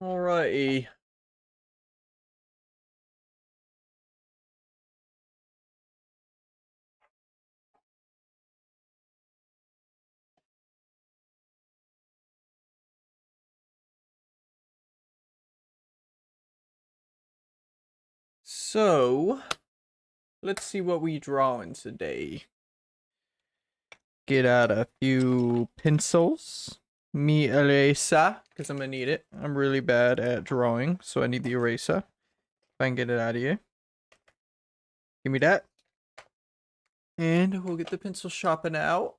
Alrighty. So, let's see what we drawing today. Get out a few pencils. Mi eraser, because I'm gonna need it. I'm really bad at drawing, so I need the eraser. If I can get it out of here. Give me that. And we'll get the pencil sharpener out.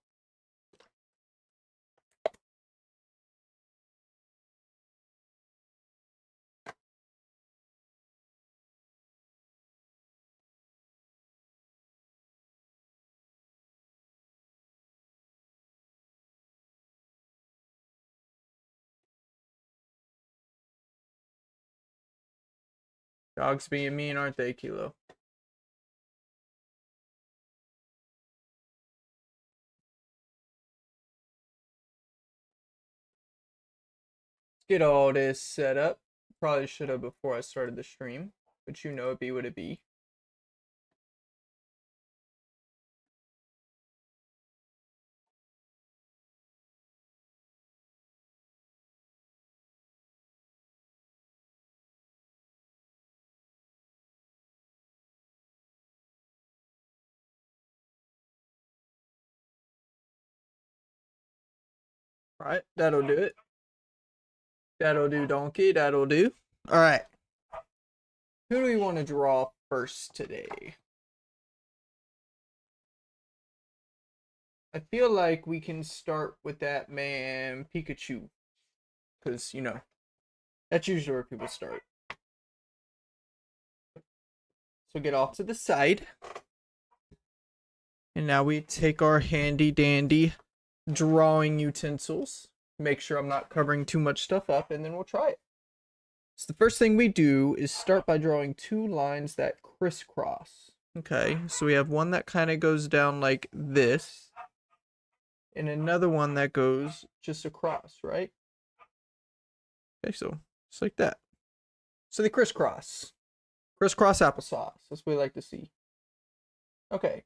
Dogs being mean, aren't they, Kilo? Let's get all this set up. Probably should have before I started the stream, but you know it be what it be. Alright, that'll do it. That'll do, donkey. That'll do. Alright. Who do we want to draw first today? I feel like we can start with that man Pikachu. Because, that's usually where people start. So get off to the side. And now we take our handy dandy drawing utensils. Make sure I'm not covering too much stuff up, and then we'll try it. So the first thing we do is start by drawing two lines that crisscross. Okay, so we have one that kind of goes down like this, and another one that goes just across, right? Okay, so just like that. So they crisscross. Crisscross applesauce. That's what we like to see. Okay.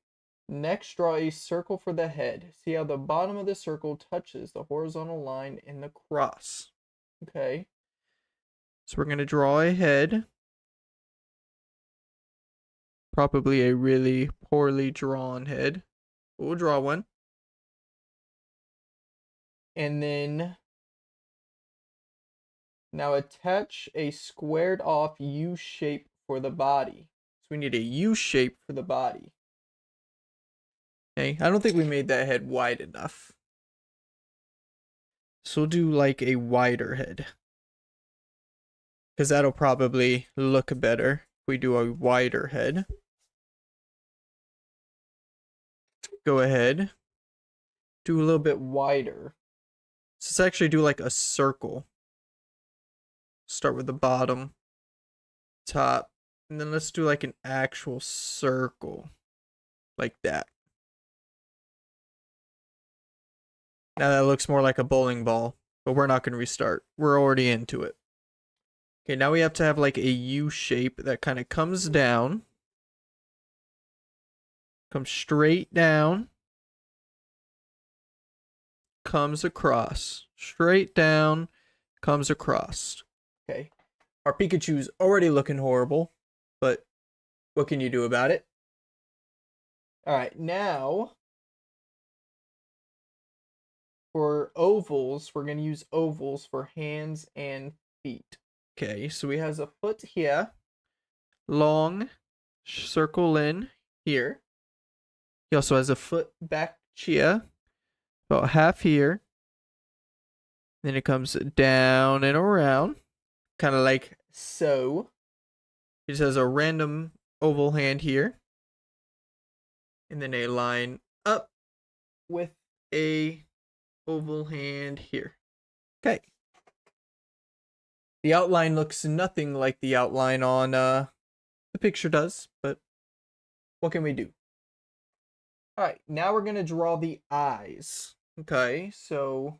Next, draw a circle for the head. See how the bottom of the circle touches the horizontal line in the cross. Okay. So we're going to draw a head. Probably a really poorly drawn head. We'll draw one. And then now attach a squared off U shape for the body. So we need a U shape for the body. Okay, I don't think we made that head wide enough. So we'll do like a wider head. Because that'll probably look better if we do a wider head. Go ahead. Do a little bit wider. So let's actually do like a circle. Start with the bottom, top, and then let's do like an actual circle. Like that. Now that looks more like a bowling ball, but we're not going to restart. We're already into it. Okay, now we have to have like a U shape that kind of comes down. Comes straight down. Comes across. Straight down. Comes across. Okay. Our Pikachu's already looking horrible, but what can you do about it? Alright, now for ovals, we're going to use ovals for hands and feet. Okay, so he has a foot here, long circle in here. He also has a foot back here, about half here. Then it comes down and around, kind of like so. He just has a random oval hand here. And then a line up with a oval hand here. Okay. The outline looks nothing like the outline on the picture does, but what can we do? Alright, now we're going to draw the eyes. Okay, so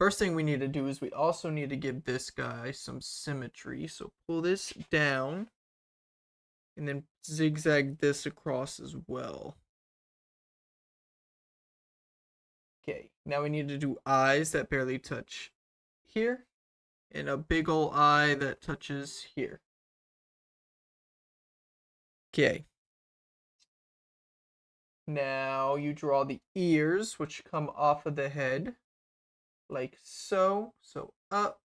First thing we need to do is we also need to give this guy some symmetry. So pull this down and then zigzag this across as well. Okay, now we need to do eyes that barely touch here and a big ol' eye that touches here. Okay. Now you draw the ears, which come off of the head, like so. So up.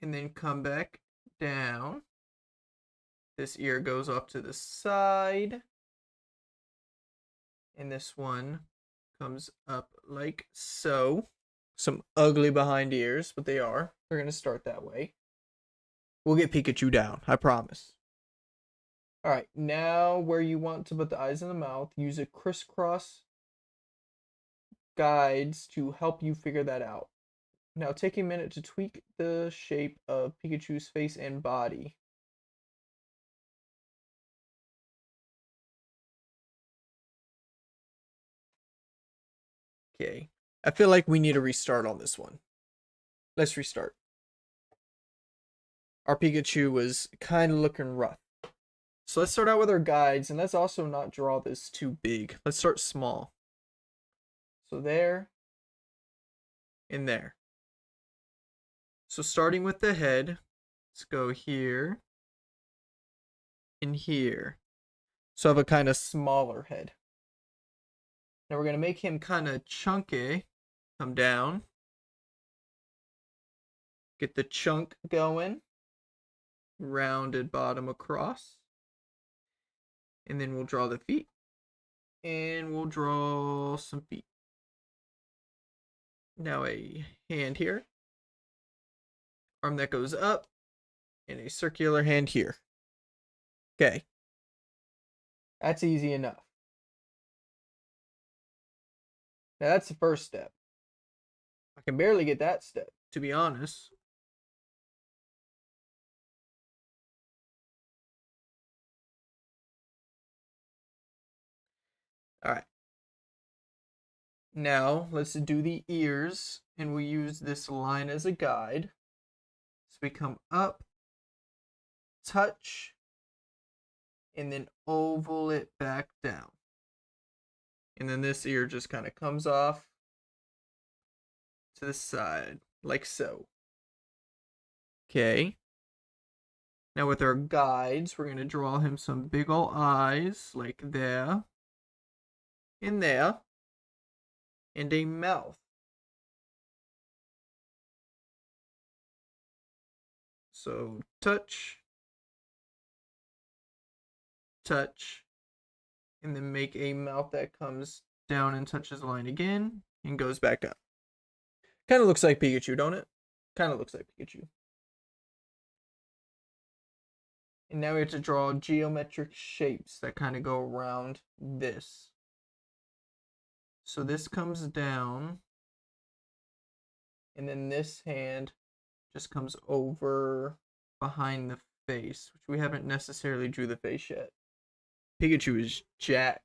And then come back down. This ear goes off to the side. And this one comes up like so. Some ugly behind ears, but they are. They're going to start that way. We'll get Pikachu down, I promise. Alright, now where you want to put the eyes in the mouth, use a crisscross guides to help you figure that out. Now take a minute to tweak the shape of Pikachu's face and body. Okay, I feel like we need a restart on this one. Let's restart. Our Pikachu was kind of looking rough. So let's start out with our guides, and let's also not draw this too big. Let's start small. So there, and there. So starting with the head, let's go here, and here. So I have a kind of smaller head. Now we're going to make him kind of chunky. Come down. Get the chunk going. Rounded bottom across. And then we'll draw the feet. And we'll draw some feet. Now a hand here. Arm that goes up. And a circular hand here. Okay. That's easy enough. Now that's the first step. I can barely get that step, to be honest. Alright. Now let's do the ears, and we use this line as a guide. So we come up, touch, and then oval it back down. And then this ear just kind of comes off to the side, like so. Okay. Now with our guides, we're going to draw him some big ol' eyes, like there, and there, and a mouth. So touch, touch, and then make a mouth that comes down and touches the line again and goes back up. Kind of looks like Pikachu, don't it? Kind of looks like Pikachu. And now we have to draw geometric shapes that kind of go around this. So this comes down, and then this hand just comes over behind the face, which we haven't necessarily drew the face yet. Pikachu is jacked.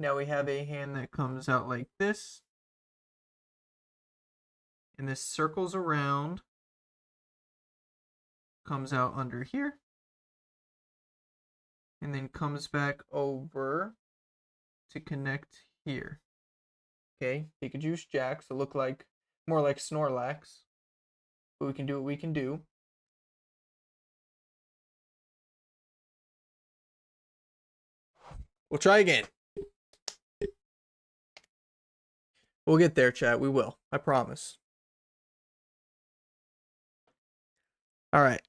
Now we have a hand that comes out like this. And this circles around. Comes out under here. And then comes back over to connect here. Okay, Pikachu's jacked, so look like more like Snorlax. But we can do what we can do. We'll try again. We'll get there, chat. We will. I promise. All right.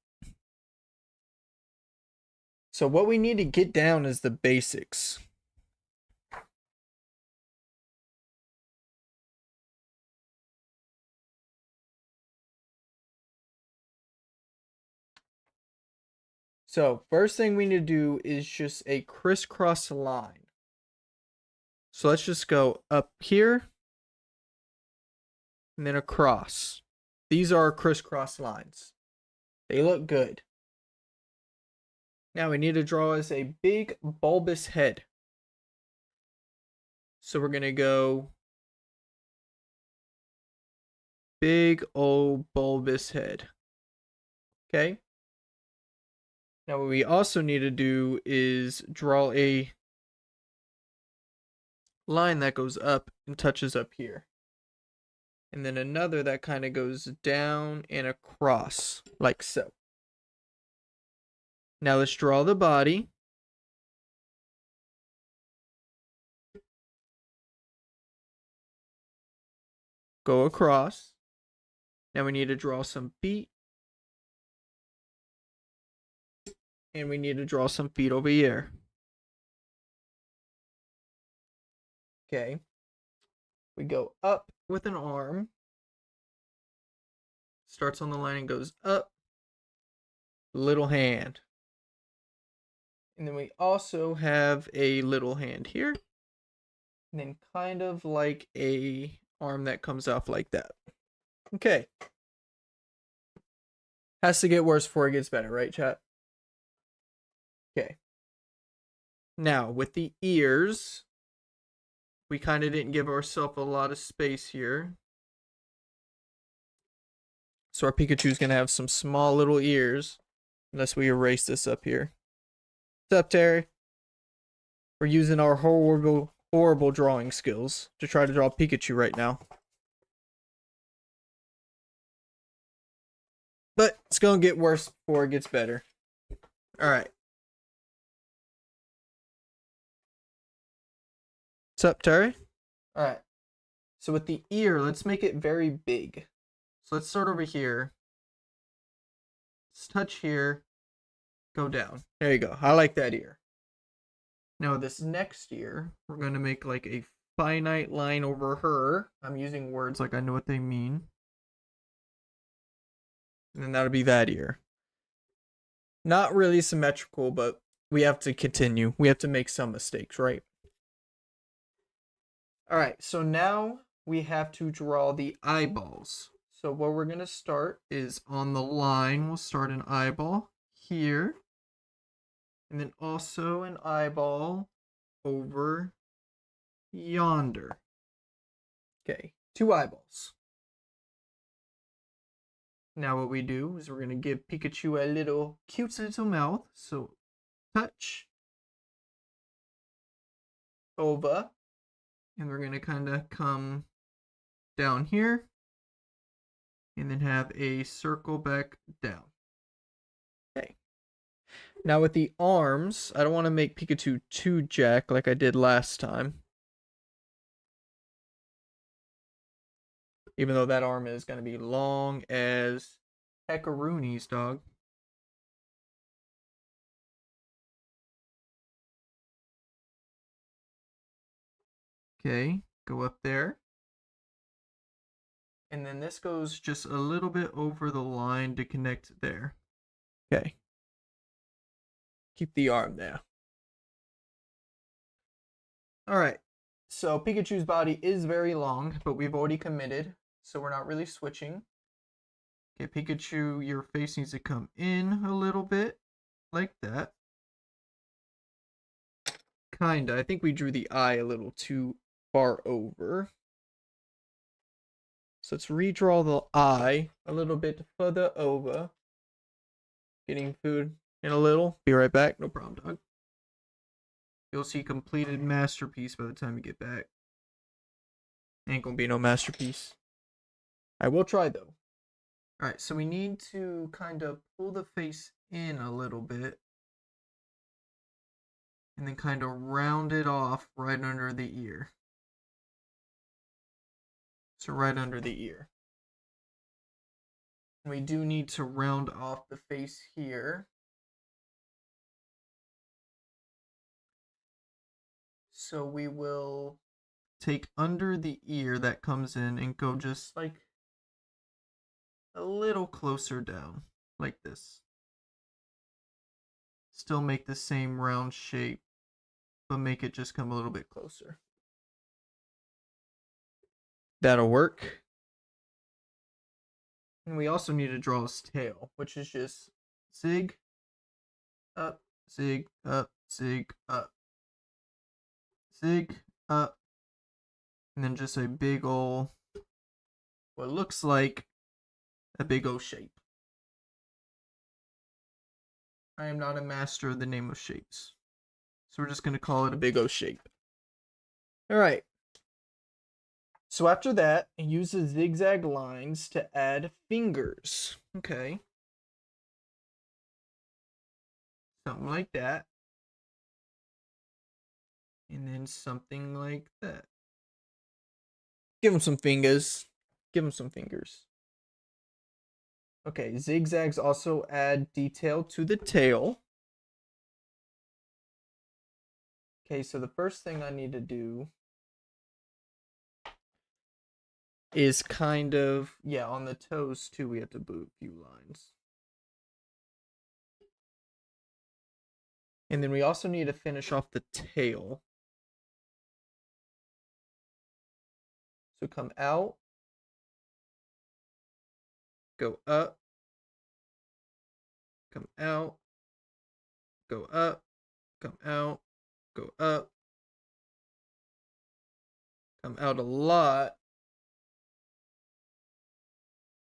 So what we need to get down is the basics. So first thing we need to do is just a crisscross line. So let's just go up here and then across. These are crisscross lines. They look good. Now we need to draw us a big bulbous head. So we're going to go big old bulbous head. Okay. Now what we also need to do is draw a line that goes up and touches up here. And then another that kind of goes down and across, like so. Now let's draw the body. Go across. Now we need to draw some feet. And we need to draw some feet over here. Okay. We go up with an arm. Starts on the line and goes up. Little hand. And then we also have a little hand here. And then kind of like a arm that comes off like that. Okay. Has to get worse before it gets better, right, chat? Okay. Now, with the ears, we kind of didn't give ourselves a lot of space here. So our Pikachu's going to have some small little ears. Unless we erase this up here. What's up, Terry? We're using our horrible drawing skills to try to draw Pikachu right now. But it's going to get worse before it gets better. Alright. What's up, Terry? Alright. So with the ear, let's make it very big. So let's start over here. Let's touch here. Go down. There you go. I like that ear. Now this next ear, we're going to make like a finite line over her. I'm using words like I know what they mean. And then that'll be that ear. Not really symmetrical, but we have to continue. We have to make some mistakes, right? Alright, so now we have to draw the eyeballs. So where we're going to start is on the line. We'll start an eyeball here. And then also an eyeball over yonder. Okay, 2 eyeballs. Now what we do is we're going to give Pikachu a little cute little mouth. So touch over. And we're going to kind of come down here. And then have a circle back down. Okay. Now with the arms, I don't want to make Pikachu too jack like I did last time. Even though that arm is going to be long as heckaroonies, dog. Okay, go up there. And then this goes just a little bit over the line to connect there. Okay. Keep the arm there. Alright. So Pikachu's body is very long, but we've already committed. So we're not really switching. Okay, Pikachu, your face needs to come in a little bit. Like that. Kinda. I think we drew the eye a little too far over. So let's redraw the eye a little bit further over. Getting food in a little. Be right back. No problem, dog. You'll see completed masterpiece by the time you get back. Ain't gonna be no masterpiece. I will try though. Alright, so we need to kind of pull the face in a little bit. And then kind of round it off right under the ear. So right under the ear. We do need to round off the face here. So we will take under the ear that comes in and go just like a little closer down, like this. Still make the same round shape, but make it just come a little bit closer. That'll work. And we also need to draw his tail, which is just zig, up, zig, up, zig, up. Zig, up, And then just a big ol', what looks like a big O shape. I am not a master of the name of shapes. So we're just going to call it a big O shape. All right. So after that, use the zigzag lines to add fingers. Okay. Something like that. And then something like that. Give him some fingers. Give him some fingers. Okay, zigzags also add detail to the tail. Okay, so the first thing I need to do is kind of, yeah, on the toes too, we have to do a few lines. And then we also need to finish off the tail. So come out, go up, come out, go up, come out, go up, come out a lot.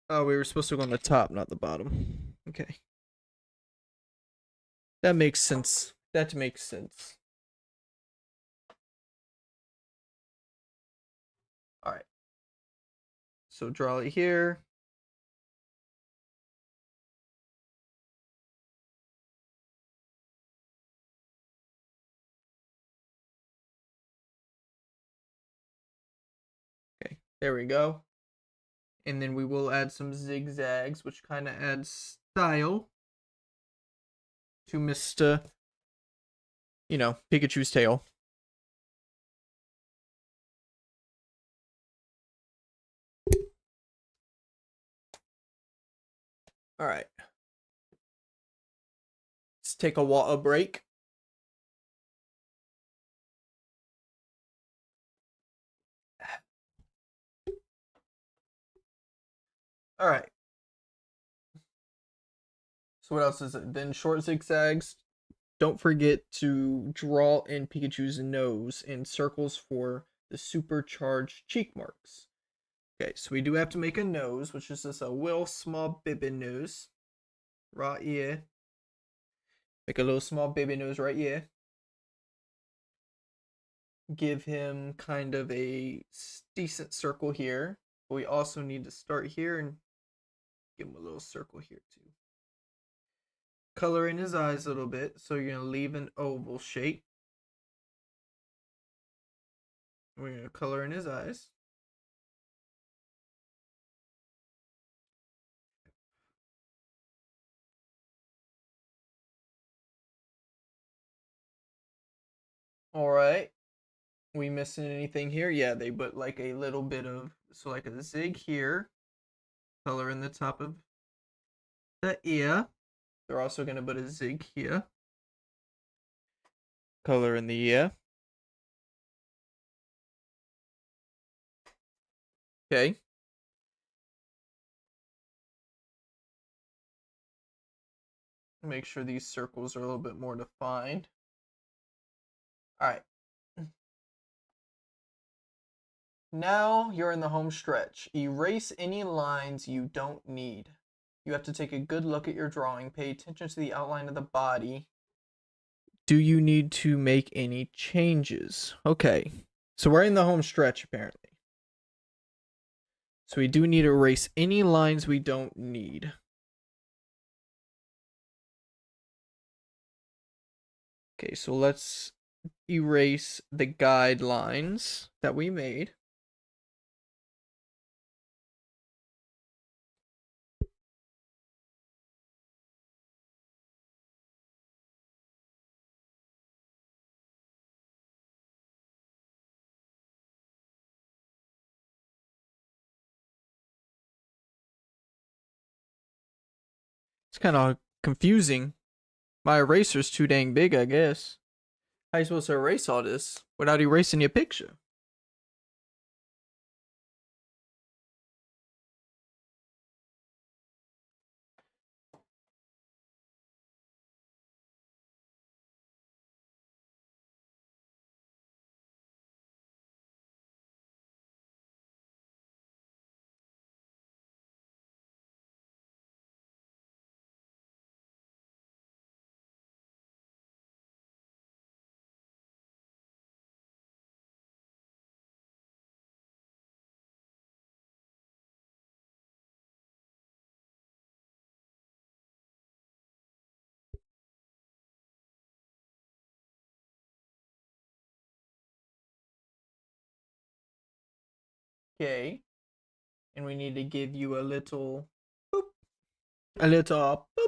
Oh, we were supposed to go on the top, not the bottom. Okay. That makes sense. That makes sense. All right. So draw it here. Okay, there we go. And then we will add some zigzags, which kind of adds style to Mr. Pikachu's tail. All right. Let's take a water break. All right. So what else is it? Then short zigzags. Don't forget to draw in Pikachu's nose and circles for the supercharged cheek marks. Okay, so we do have to make a nose, which is just a real small baby nose right here. Make a little small baby nose right here. Give him kind of a decent circle here. But we also need to start here and give him a little circle here too. Color in his eyes a little bit, so you're gonna leave an oval shape. We're gonna color in his eyes. All right. We missing anything here? Yeah, they put like a little bit of, so like a zig here. Color in the top of the ear. They're also gonna put a zig here. Color in the ear. Okay. Make sure these circles are a little bit more defined. All right. Now you're in the home stretch. Erase any lines you don't need. You have to take a good look at your drawing. Pay attention to the outline of the body. Do you need to make any changes? Okay. So we're in the home stretch apparently. So we do need to erase any lines we don't need. Okay, so let's erase the guidelines that we made. It's kind of confusing. My eraser's too dang big, I guess. How are you supposed to erase all this without erasing your picture? Okay. And we need to give you a little boop. A little boop.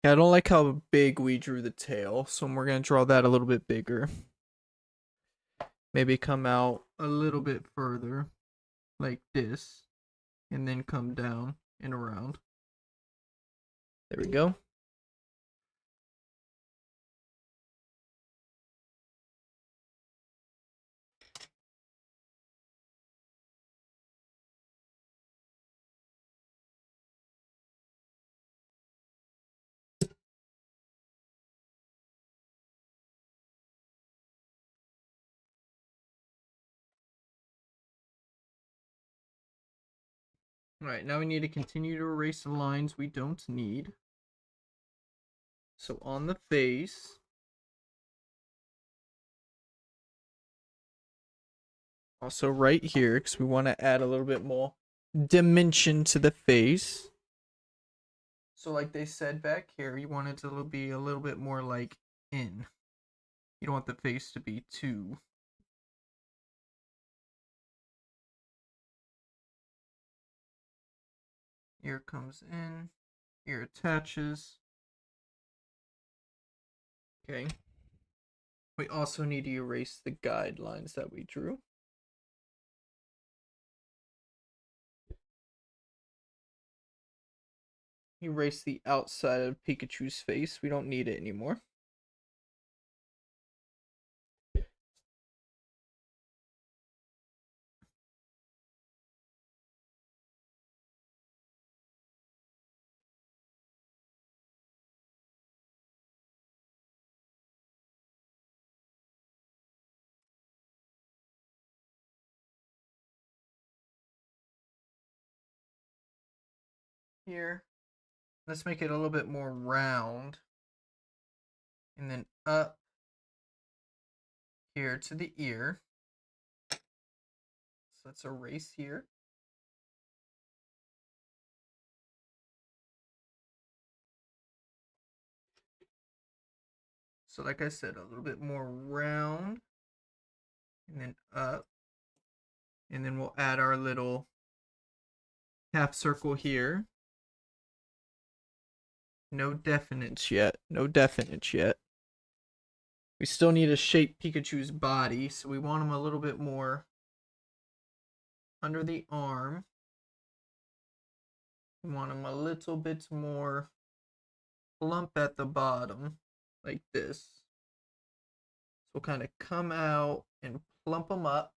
Yeah, I don't like how big we drew the tail, so we're going to draw that a little bit bigger. Maybe come out a little bit further, like this, and then come down and around. There we go. Alright, now we need to continue to erase the lines we don't need. So on the face, also right here, because we want to add a little bit more dimension to the face. So like they said back here, you want it to be a little bit more like in. You don't want the face to be too. Ear comes in, ear attaches. Okay. We also need to erase the guidelines that we drew. Erase the outside of Pikachu's face. We don't need it anymore. Here, let's make it a little bit more round. And then up here to the ear. So let's erase here. So like I said, a little bit more round. And then up. And then we'll add our little half circle here. No definites yet. No definites yet. We still need to shape Pikachu's body, so we want him a little bit more under the arm. We want him a little bit more plump at the bottom, like this. So we'll kind of come out and plump him up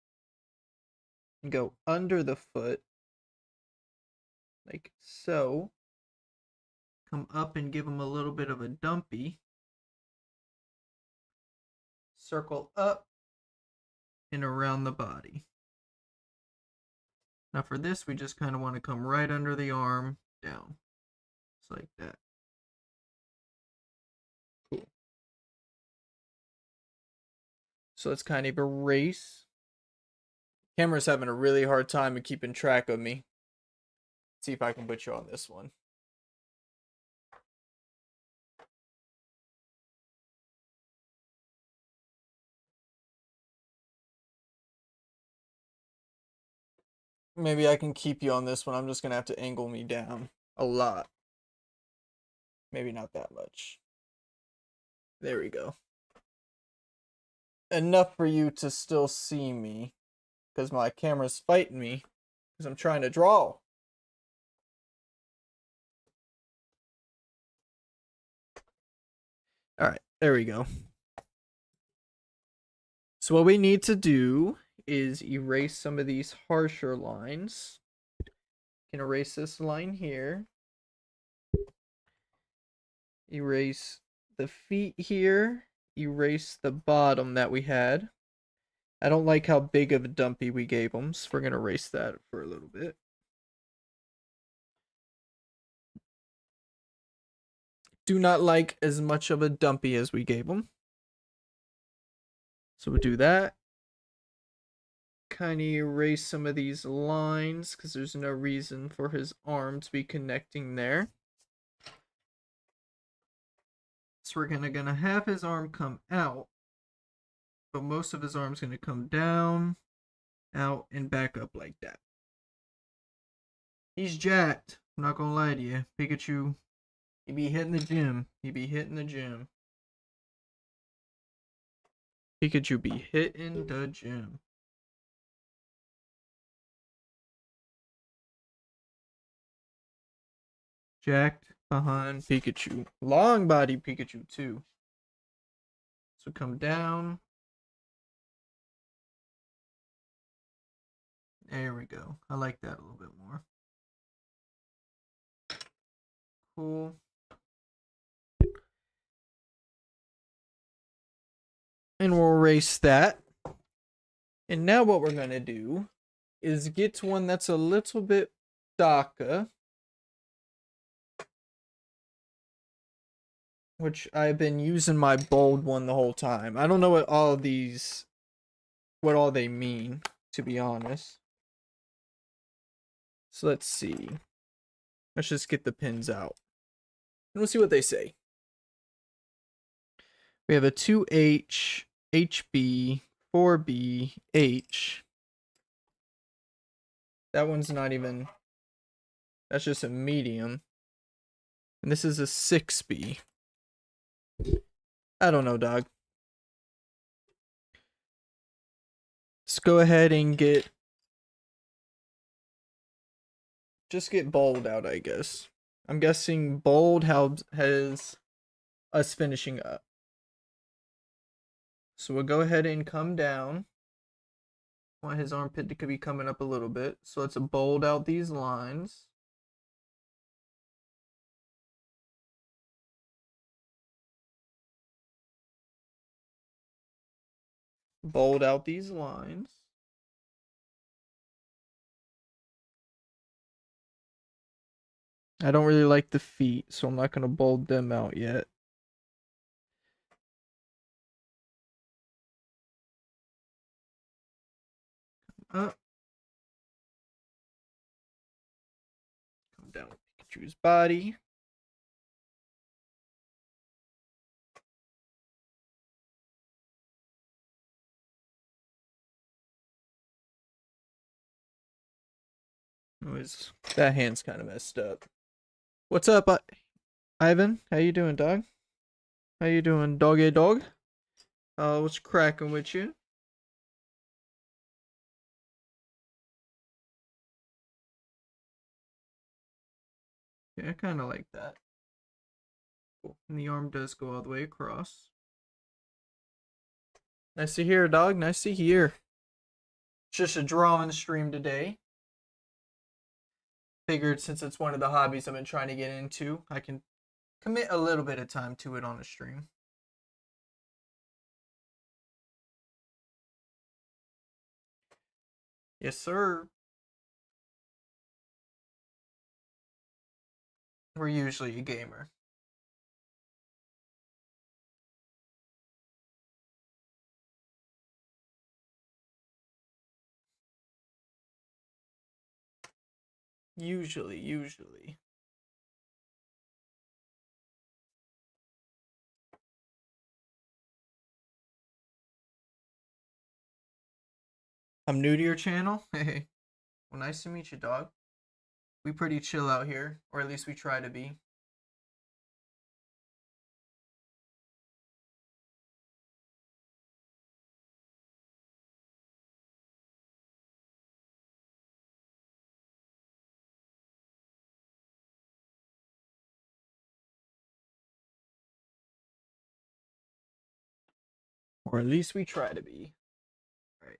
and go under the foot, like so. Come up and give him a little bit of a dumpy. Circle up and around the body. Now for this, we just kind of want to come right under the arm, down. Just like that. Cool. So let's kind of erase. Camera's having a really hard time of keeping track of me. Let's see if I can put you on this one. Maybe I can keep you on this one. I'm just going to have to angle me down a lot. Maybe not that much. There we go. Enough for you to still see me. Because my camera's fighting me. Because I'm trying to draw. Alright, there we go. So what we need to do is erase some of these harsher lines. You can erase this line here. Erase the feet here. Erase the bottom that we had. I don't like how big of a dumpy we gave them, so we're going to erase that for a little bit. Do not like as much of a dumpy as we gave them. So we'll do that. Kind of erase some of these lines because there's no reason for his arm to be connecting there. So we're gonna have his arm come out but most of his arm's going to come down, out, and back up like that. He's jacked. I'm not going to lie to you. Pikachu, he be hitting the gym. He be hitting the gym. Pikachu be hitting the gym. Jacked behind Pikachu. Long body Pikachu too. So come down. There we go. I like that a little bit more. Cool. And we'll erase that. And now what we're going to do is get to one that's a little bit darker. Which I've been using my bold one the whole time. I don't know what all these, what all they mean, to be honest. So let's see. Let's just get the pins out. And we'll see what they say. We have a 2H, HB, 4B, H. That one's not even, that's just a medium. And this is a 6B. I don't know, dog. Let's go ahead and just get bold out, I guess. I'm guessing bold has us finishing up. So we'll go ahead and come down. I want his armpit to be coming up a little bit. So let's bold out these lines. Bold out these lines. I don't really like the feet, so I'm not going to bold them out yet. Up. Come down with Pikachu's body. That hand's kind of messed up. What's up, Ivan? How you doing, dog? How you doing, doggy dog? What's cracking with you? Yeah, I kind of like that. Cool. And the arm does go all the way across. Nice to hear, dog. Nice to hear. It's just a drawing stream today. Figured since it's one of the hobbies I've been trying to get into, I can commit a little bit of time to it on a stream. Yes, sir. We're usually a gamer. Usually. I'm new to your channel. Hey, well, nice to meet you, dog. We pretty chill out here, or at least we try to be. Or at least we try to be. Right.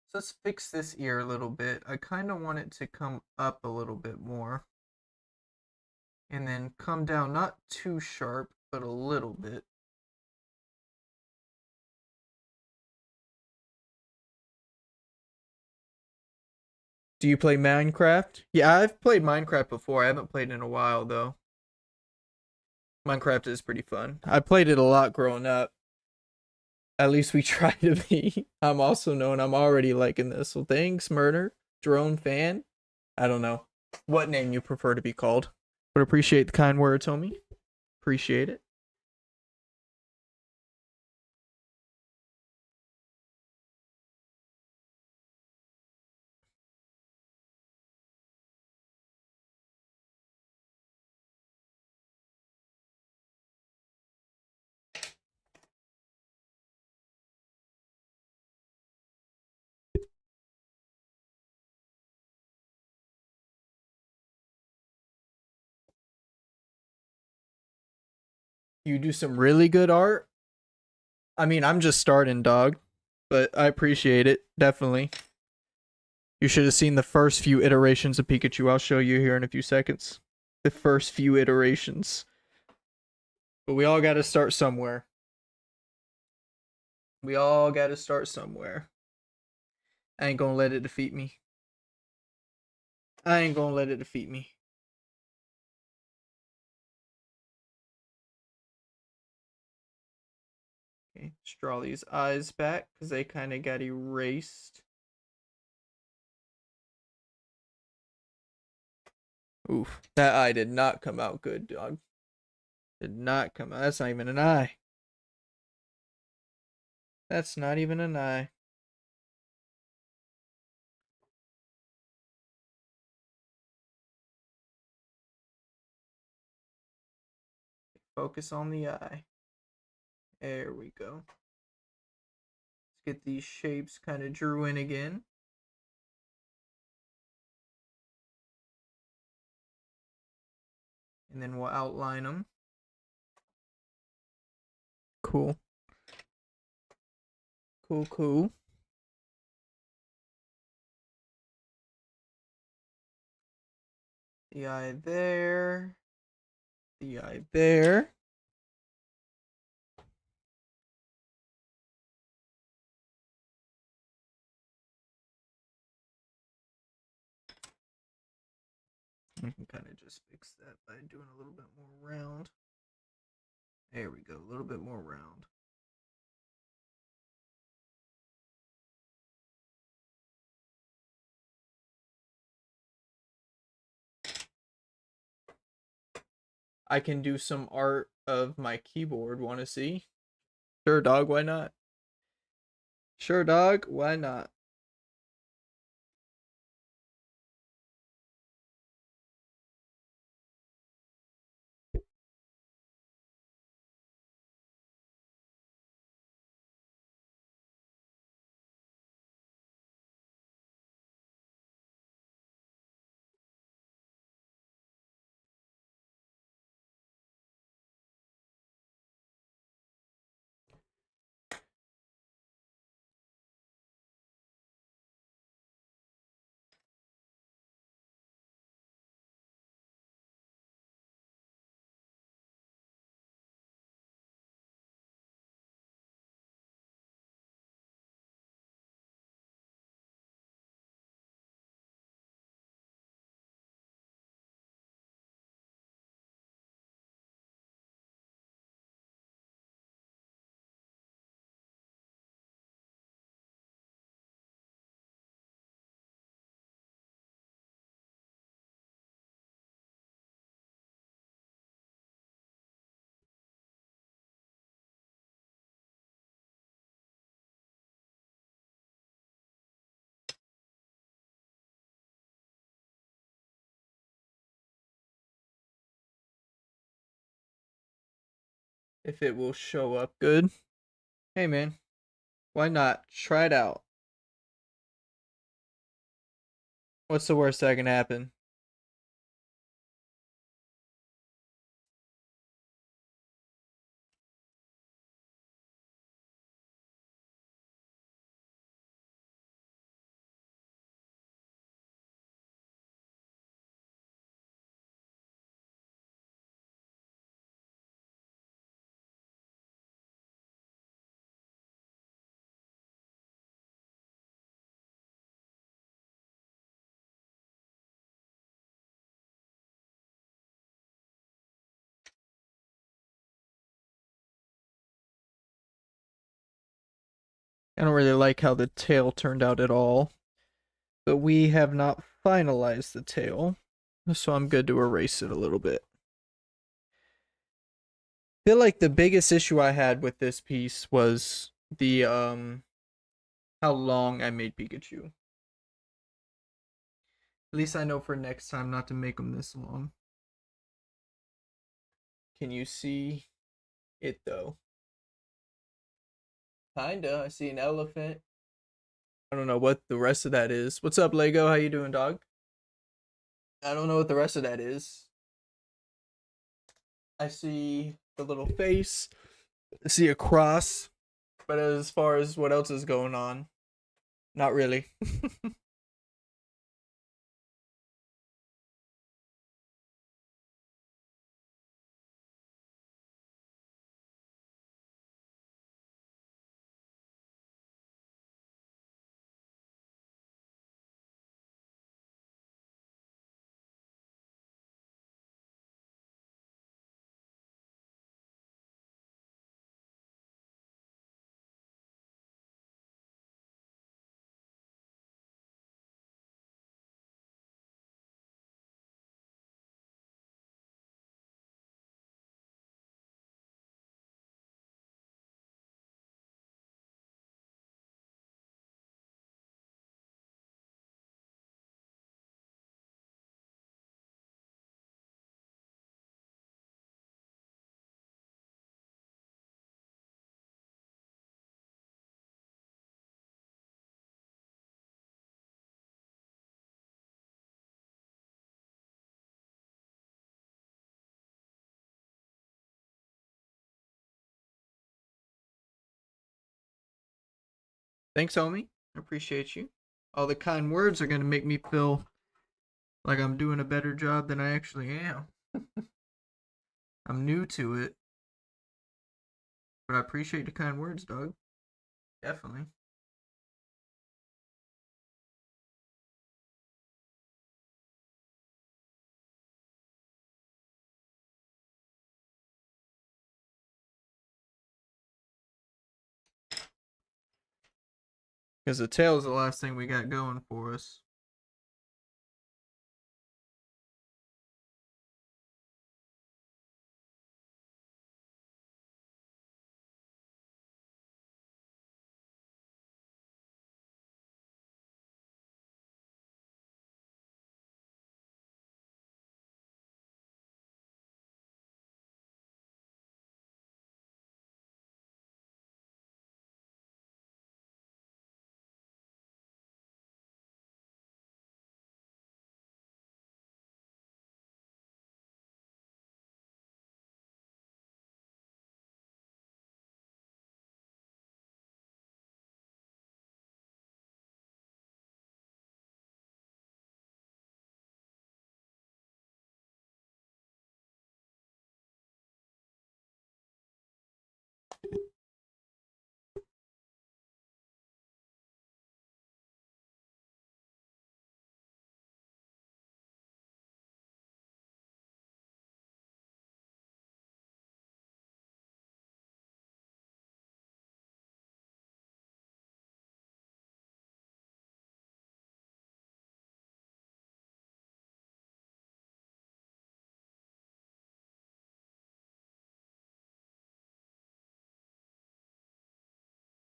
So let's fix this ear a little bit. I kind of want it to come up a little bit more. And then come down, not too sharp, but a little bit. Do you play Minecraft? Yeah, I've played Minecraft before. I haven't played in a while, though. Minecraft is pretty fun. I played it a lot growing up. At least we try to be. I'm also known. I'm already liking this. So thanks, Murder. Drone fan. I don't know what name you prefer to be called. But appreciate the kind words, homie. Appreciate it. You do some really good art. I mean, I'm just starting, dog, but I appreciate it, definitely. You should have seen the first few iterations of Pikachu. I'll show you here in a few seconds. The first few iterations. But we all got to start somewhere. We all got to start somewhere. I ain't gonna let it defeat me. I ain't gonna let it defeat me. Okay, let's draw these eyes back because they kind of got erased. Oof, that eye did not come out good, dog. Did not come out. That's not even an eye. That's not even an eye. Focus on the eye. There we go. Let's get these shapes kind of drew in again. And then we'll outline them. Cool. Cool, cool. The eye there. The eye there. I can kind of just fix that by doing a little bit more round. There we go, a little bit more round. I can do some art of my keyboard. Want to see? Sure, dog, why not? Sure, dog, why not? If it will show up good. Hey, man, why not? Try it out. What's the worst that can happen? I don't really like how the tail turned out at all. But we have not finalized the tail, so I'm good to erase it a little bit. I feel like the biggest issue I had with this piece was the how long I made Pikachu. At least I know for next time not to make them this long. Can you see it though? Kinda. I see an elephant. I don't know what the rest of that is. What's up, Lego? How you doing, dog? I don't know what the rest of that is. I see the little face. I see a cross. But as far as what else is going on, not really. Thanks, homie. I appreciate you. All the kind words are going to make me feel like I'm doing a better job than I actually am. I'm new to it, but I appreciate the kind words, dog. Definitely. Because the tail is the last thing we got going for us.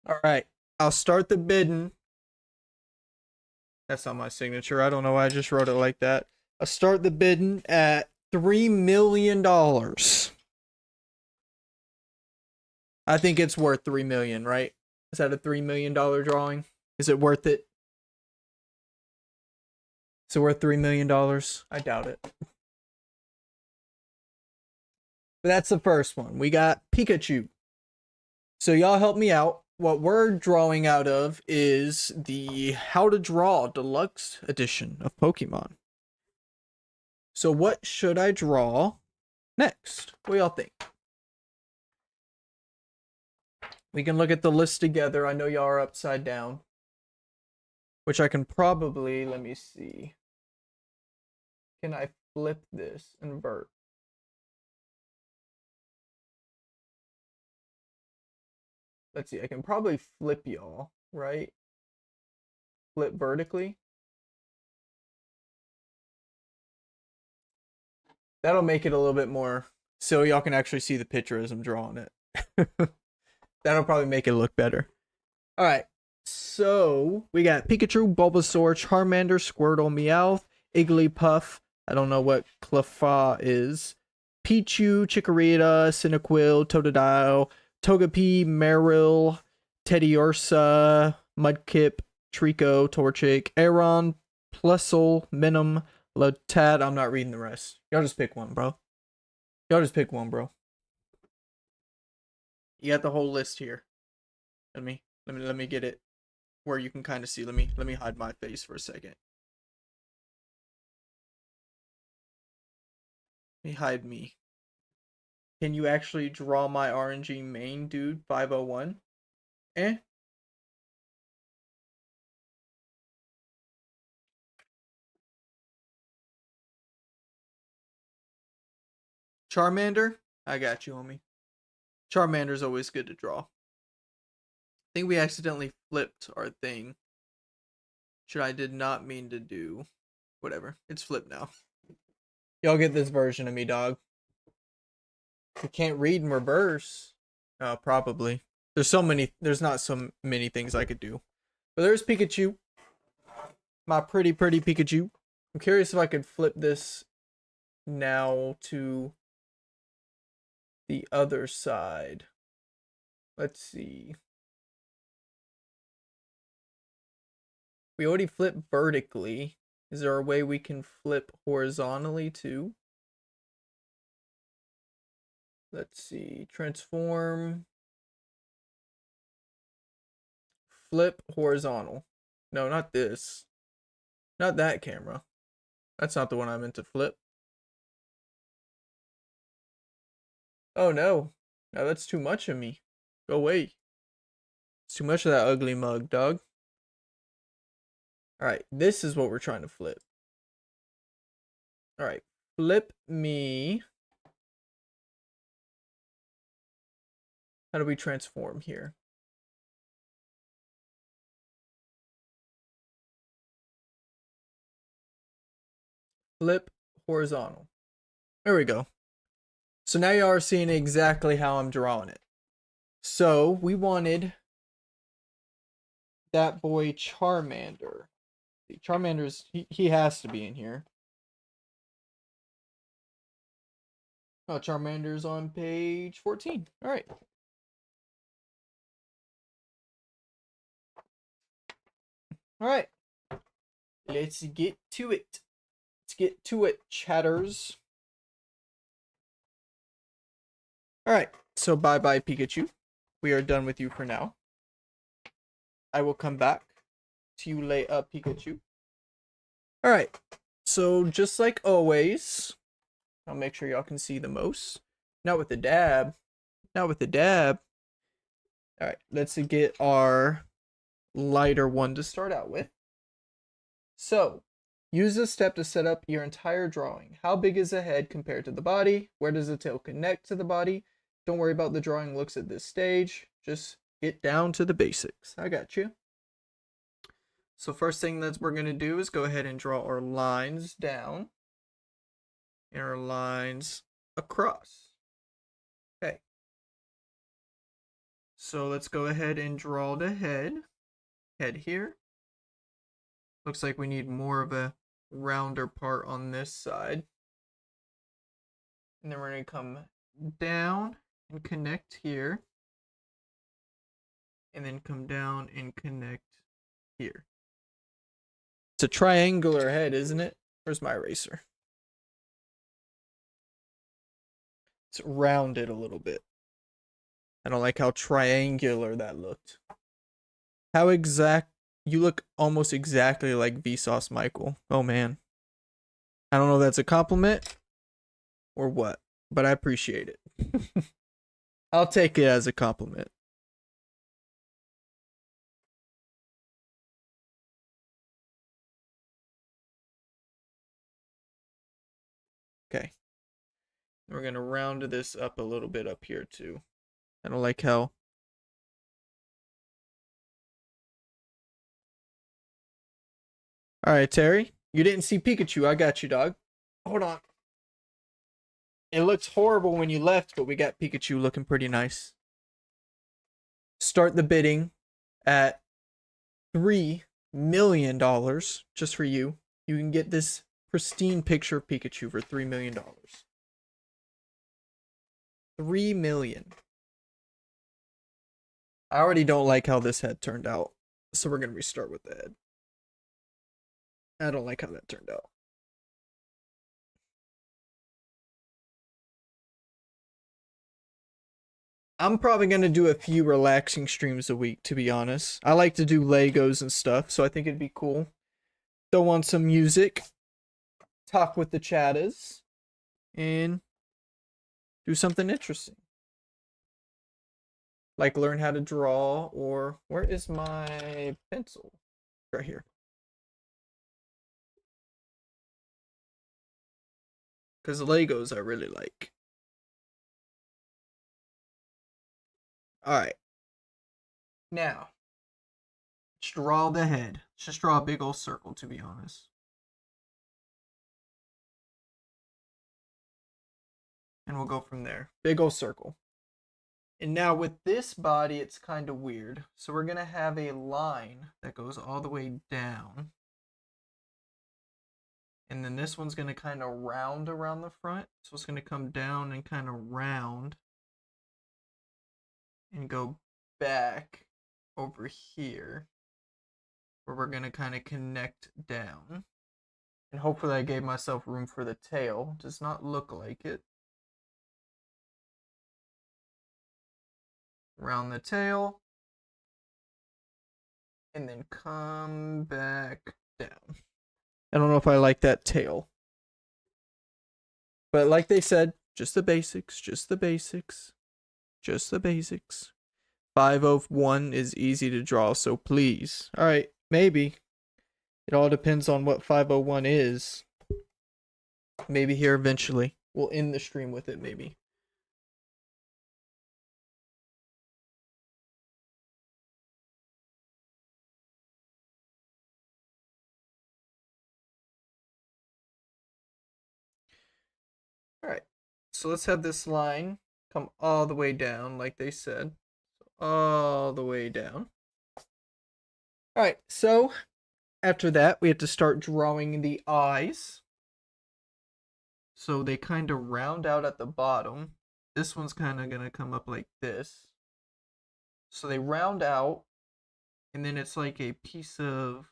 All right. I'll start the bidding. That's not my signature. I don't know why I just wrote it like that. I'll start the bidding at $3 million. I think it's worth $3 million, right? Is that a $3 million drawing? Is it worth it? Is it worth $3 million? I doubt it. But that's the first one. We got Pikachu. So y'all help me out. What we're drawing out of is the How to Draw Deluxe Edition of Pokemon. So what should I draw next? What do y'all think? We can look at the list together. I know y'all are upside down. Which I can probably, let me see. Can I flip this? Invert. Let's see, I can probably flip y'all, right? Flip vertically. That'll make it a little bit more so y'all can actually see the picture as I'm drawing it. That'll probably make it look better. All right, so we got Pikachu, Bulbasaur, Charmander, Squirtle, Meowth, Igglypuff. I don't know what Cleffa is. Pichu, Chikorita, Cyndaquil, Totodile, Togepi, Marill, Teddiursa, Mudkip, Trico, Torchic, Aeron, Plusle, Minim, Lotad. I'm not reading the rest. Y'all just pick one, bro. Y'all just pick one, bro. You got the whole list here. Let me get it where you can kind of see. Let me hide my face for a second. Let me hide me. Can you actually draw my RNG main, dude? 501? Eh? Charmander? I got you, homie. Charmander's always good to draw. I think we accidentally flipped our thing. Which I did not mean to do. Whatever. It's flipped now. Y'all get this version of me, dog. You can't read in reverse. Probably. There's not so many things I could do. But there's Pikachu. My pretty Pikachu. I'm curious if I could flip this now to the other side. Let's see. We already flipped vertically. Is there a way we can flip horizontally too? Let's see. Transform. Flip horizontal. No, not this. Not that camera. That's not the one I meant to flip. Oh no. No, that's too much of me. Go away. It's too much of that ugly mug, dog. Alright, this is what we're trying to flip. Alright, flip me. How do we transform here? Flip horizontal. There we go. So now you are seeing exactly how I'm drawing it. So we wanted that boy Charmander. Charmander's he has to be in here. Oh, Charmander's on page 14. All right. All right. Let's get to it. Let's get to it, chatters. All right. So bye-bye, Pikachu. We are done with you for now. I will come back to you later, Pikachu. All right. So just like always, I'll make sure y'all can see the most. Not with the dab. Not with the dab. All right. Let's get our lighter one to start out with. So, use this step to set up your entire drawing. How big is the head compared to the body? Where does the tail connect to the body? Don't worry about the drawing looks at this stage. Just get down to the basics. I got you. So first thing that we're going to do is go ahead and draw our lines down and our lines across. Okay. So let's go ahead and draw the head. Head here. Looks like we need more of a rounder part on this side. And then we're going to come down and connect here. And then come down and connect here. It's a triangular head, isn't it? Where's my eraser? It's rounded a little bit. I don't like how triangular that looked. How exact? You look almost exactly like Vsauce Michael. Oh man. I don't know if that's a compliment or what, but I appreciate it. I'll take it as a compliment. Okay. We're going to round this up a little bit up here too. I don't like how. All right, Terry. You didn't see Pikachu. I got you, dog. Hold on. It looks horrible when you left, but we got Pikachu looking pretty nice. Start the bidding at $3 million just for you. You can get this pristine picture of Pikachu for $3 million. $3 million. I already don't like how this head turned out, so we're going to restart with the head. I don't like how that turned out. I'm probably gonna do a few relaxing streams a week, to be honest. I like to do Legos and stuff, so I think it'd be cool. Throw on some music, talk with the chatters, and do something interesting. Like learn how to draw, or where is my pencil? Right here. Because Legos I really like. Alright. Now, let's draw the head. Let's just draw a big old circle, to be honest. And we'll go from there. Big old circle. And now with this body, it's kind of weird. So we're going to have a line that goes all the way down. And then this one's going to kind of round around the front. So it's going to come down and kind of round. And go back over here. Where we're going to kind of connect down. And hopefully I gave myself room for the tail. Does not look like it. Round the tail. And then come back down. I don't know if I like that tail. But like they said, just the basics, just the basics, just the basics. 501 is easy to draw, so please. Alright, maybe. It all depends on what 501 is. Maybe here eventually. We'll end the stream with it, maybe. Alright, so let's have this line come all the way down, like they said. All the way down. Alright, so after that, we have to start drawing the eyes. So they kind of round out at the bottom. This one's kind of going to come up like this. So they round out, and then it's like a piece of...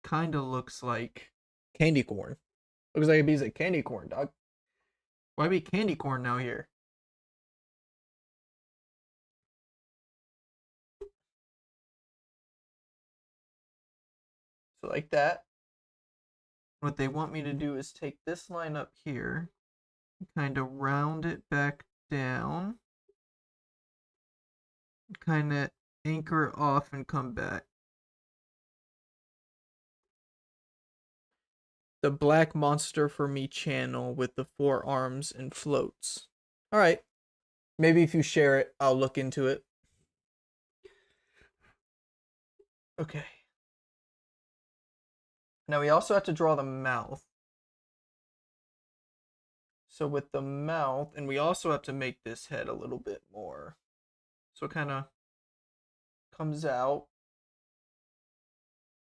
kind of looks like candy corn. Looks like a piece of candy corn, dog. Why be candy corn now here? So like that. What they want me to do is take this line up here, kind of round it back down, kind of anchor it off and come back. The Black Monster for Me channel with the 4 arms and floats. Alright. Maybe if you share it, I'll look into it. Okay. Now we also have to draw the mouth. So with the mouth, and we also have to make this head a little bit more. So it kind of comes out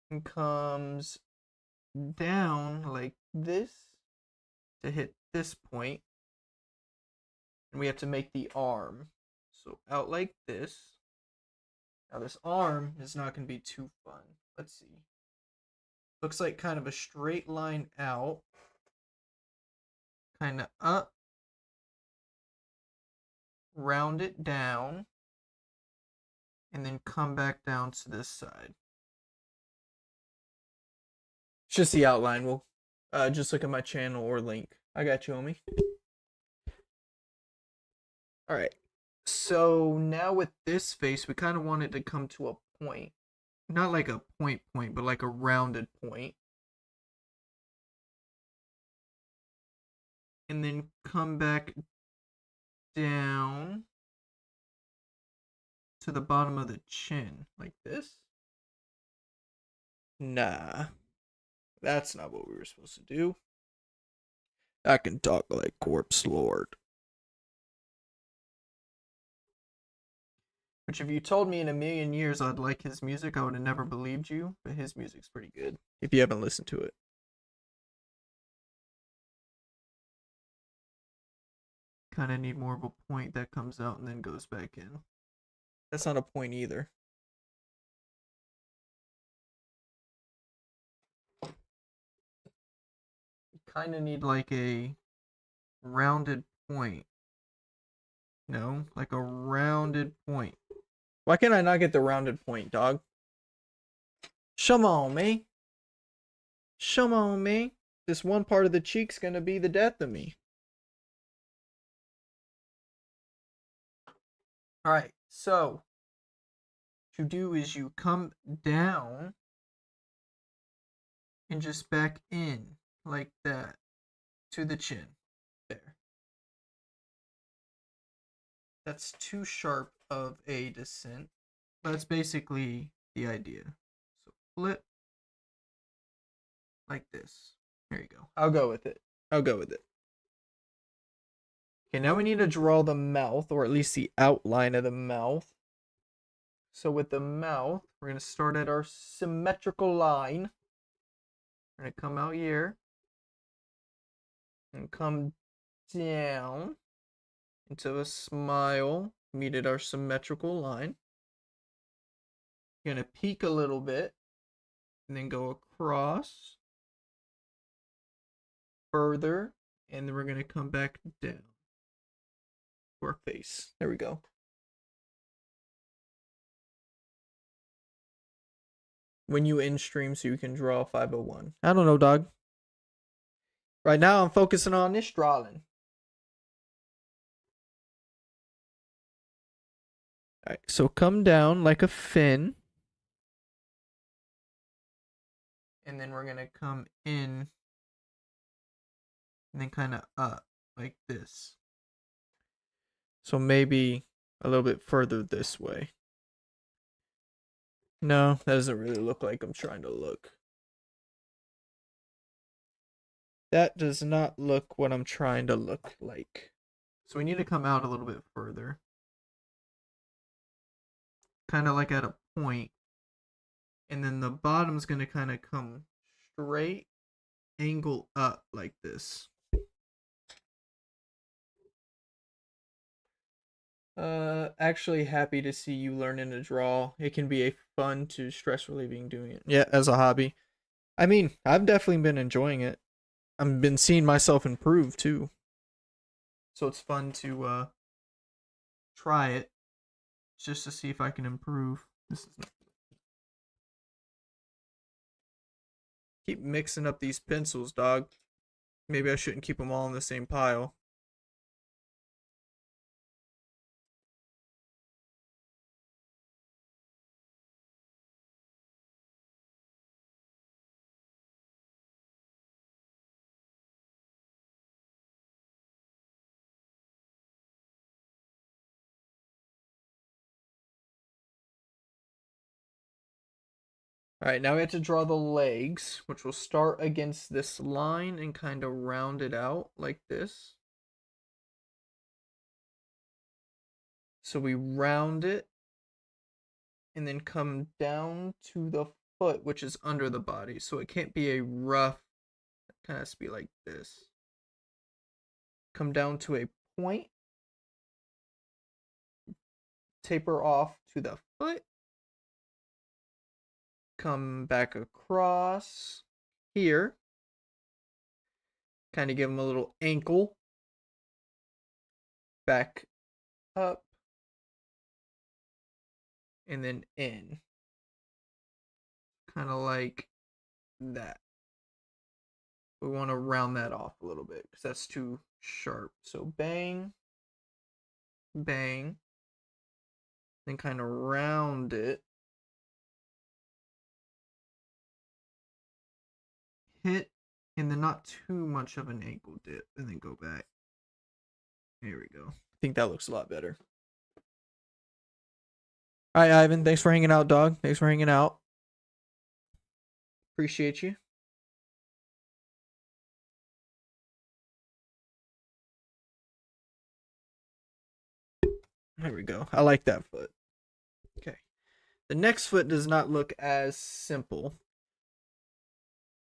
and comes down like this to hit this point. And we have to make the arm. So out like this. Now this arm is not going to be too fun. Let's see. Looks like kind of a straight line out. Kind of up. Round it down. And then come back down to this side. It's just the outline. We'll just look at my channel or link. I got you, homie. Alright. So now with this face, we kind of want it to come to a point. Not like a point, but like a rounded point. And then come back down to the bottom of the chin. Like this? Nah. That's not what we were supposed to do. I can talk like Corpse Lord. Which if you told me in a million years I'd like his music, I would have never believed you. But his music's pretty good. If you haven't listened to it. Kind of need more of a point that comes out and then goes back in. That's not a point either. Kind of need like a rounded point No, like a rounded point. Why can't I not get the rounded point, dog? Come on, me. Come on, me. This one part of the cheek's gonna be the death of me. Alright, so what you do is you come down and just back in like that to the chin. There. That's too sharp of a descent. But that's basically the idea. So flip like this. There you go. I'll go with it. I'll go with it. Okay, now we need to draw the mouth, or at least the outline of the mouth. So with the mouth, we're going to start at our symmetrical line. We're going to come out here and come down into a smile, meet at our symmetrical line. You're going to peek a little bit and then go across further, and then we're going to come back down to our face. There we go. When you end stream so you can draw 501. I don't know, dog. Right now I'm focusing on this drawing. Alright, so come down like a fin. And then we're going to come in and then kind of up like this. So maybe a little bit further this way. No, that doesn't really look like I'm trying to look. That does not look what I'm trying to look like. So we need to come out a little bit further. Kind of like at a point. And then the bottom's going to kind of come straight, angle up like this. Actually happy to see you learning to draw. It can be a fun to stress relieving doing it. Yeah, as a hobby. I mean, I've definitely been enjoying it. I've been seeing myself improve too. So it's fun to try it just to see if I can improve. This is not... Keep mixing up these pencils, dog. Maybe I shouldn't keep them all in the same pile. Alright, now we have to draw the legs, which will start against this line and kind of round it out like this. So we round it and then come down to the foot, which is under the body. So it can't be a rough, it kind of has to be like this. Come down to a point, taper off to the foot, come back across here, kind of give them a little ankle, back up, and then in. Kind of like that. We want to round that off a little bit because that's too sharp. So bang, bang, then kind of round it. Hit, and then not too much of an ankle dip, and then go back. There we go. I think that looks a lot better. Alright, Ivan. Thanks for hanging out, dog. Thanks for hanging out. Appreciate you. There we go. I like that foot. Okay. The next foot does not look as simple.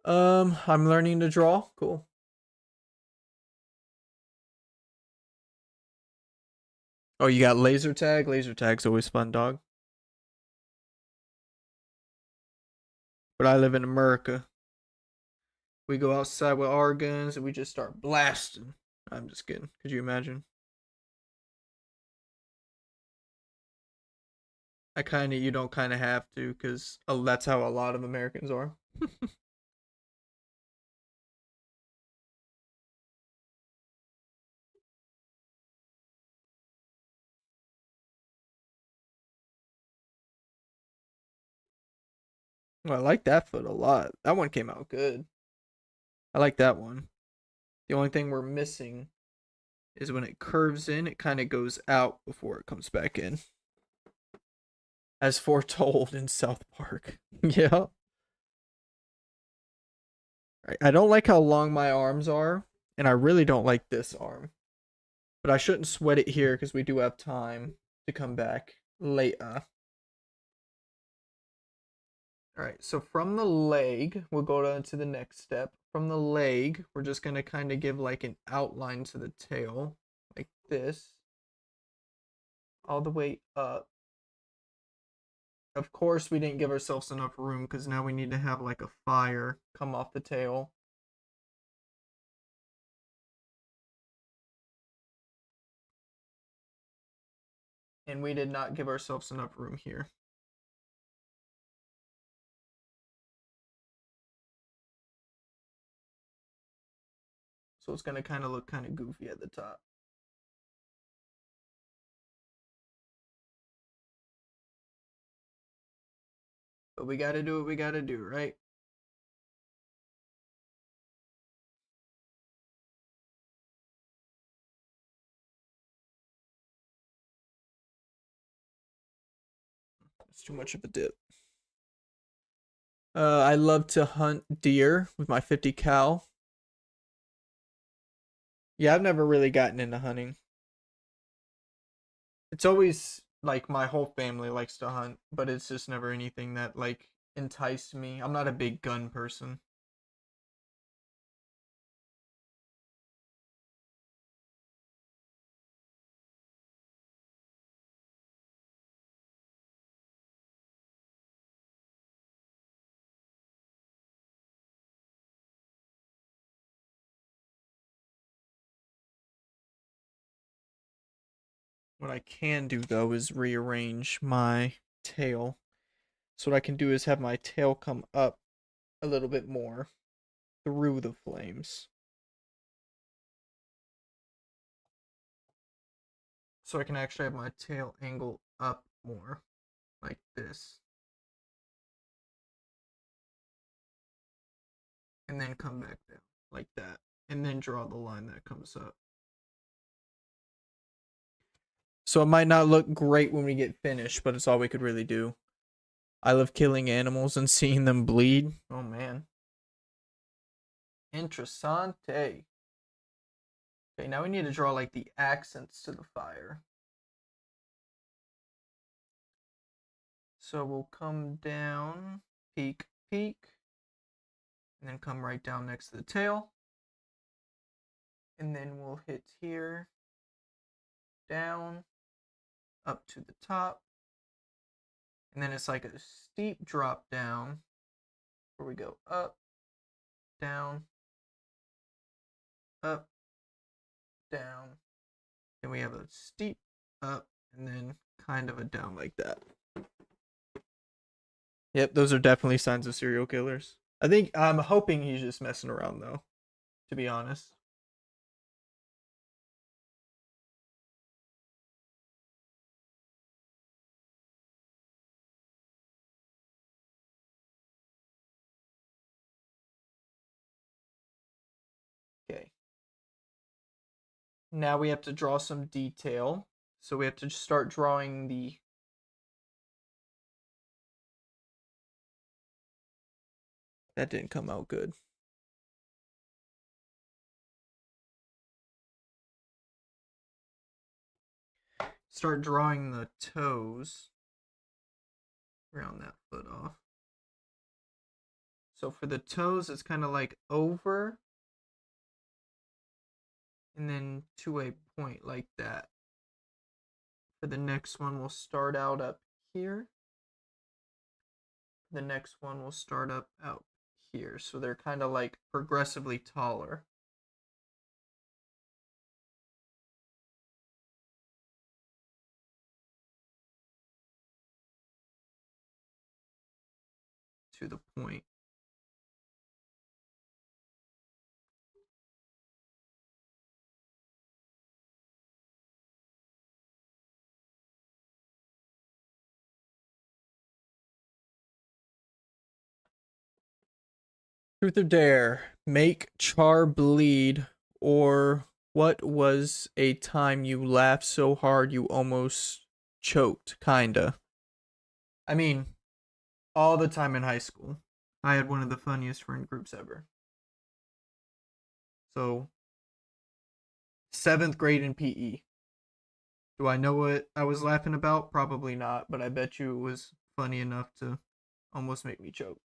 I'm learning to draw. Cool. Oh, you got laser tag? Laser tag's always fun, dog. But I live in America. We go outside with our guns and we just start blasting. I'm just kidding. Could you imagine? You don't kind of have to, because that's how a lot of Americans are. Well, I like that foot a lot. That one came out good. I like that one. The only thing we're missing is when it curves in, it kind of goes out before it comes back in. As foretold in South Park. Yeah. I don't like how long my arms are, and I really don't like this arm. But I shouldn't sweat it here because we do have time to come back later. Alright, so from the leg, we'll go down to the next step. From the leg, we're just going to kind of give like an outline to the tail, like this, all the way up. Of course, we didn't give ourselves enough room because now we need to have like a fire come off the tail. And we did not give ourselves enough room here. So it's going to kind of look kind of goofy at the top. But we got to do what we got to do, right? It's too much of a dip. I love to hunt deer with my 50 cal. Yeah, I've never really gotten into hunting. It's always like my whole family likes to hunt, but it's just never anything that like enticed me. I'm not a big gun person. What I can do though is rearrange my tail. So what I can do is have my tail come up a little bit more through the flames. So I can actually have my tail angle up more, like this. And then come back down, like that. And then draw the line that comes up. So it might not look great when we get finished, but it's all we could really do. I love killing animals and seeing them bleed. Oh man. Interessante. Okay, now we need to draw like the accents to the fire. So we'll come down, peak, peak, and then come right down next to the tail. And then we'll hit here, down, up to the top. And then it's like a steep drop down where we go up, down, up, down. And we have a steep up and then kind of a down like that. Yep, those are definitely signs of serial killers. I'm hoping he's just messing around though, to be honest. Okay. Now we have to draw some detail. So we have to start drawing the That didn't come out good. Start drawing the toes. Round that foot off. So for the toes, it's kind of like over and then to a point like that. For the next one, we'll start out up here. The next one will start up out here. So they're kind of like progressively taller. to the point. Truth or dare, make Char bleed, or what was a time you laughed so hard you almost choked, kinda. I mean, all the time in high school. I had one of the funniest friend groups ever. So, 7th grade in PE. Do I know what I was laughing about? Probably not, but I bet you it was funny enough to almost make me choke.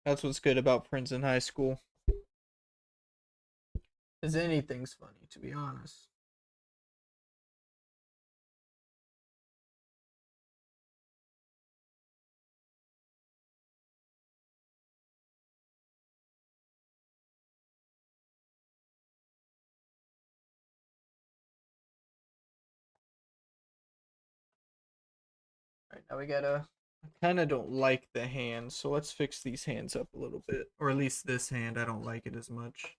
That's what's good about friends in high school. Is anything's funny, to be honest. Alright, now we gotta. I kind of don't like the hands, so let's fix these hands up a little bit. Or at least this hand, I don't like it as much.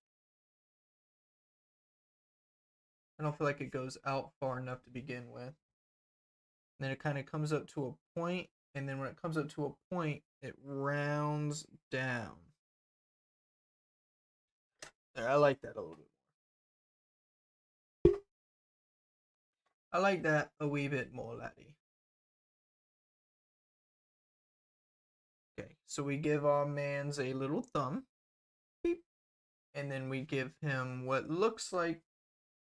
I don't feel like it goes out far enough to begin with. And then it kind of comes up to a point, and then when it comes up to a point, it rounds down. There, I like that a little bit. I like that a wee bit more, laddie. Okay, so we give our mans a little thumb. Beep. And then we give him what looks like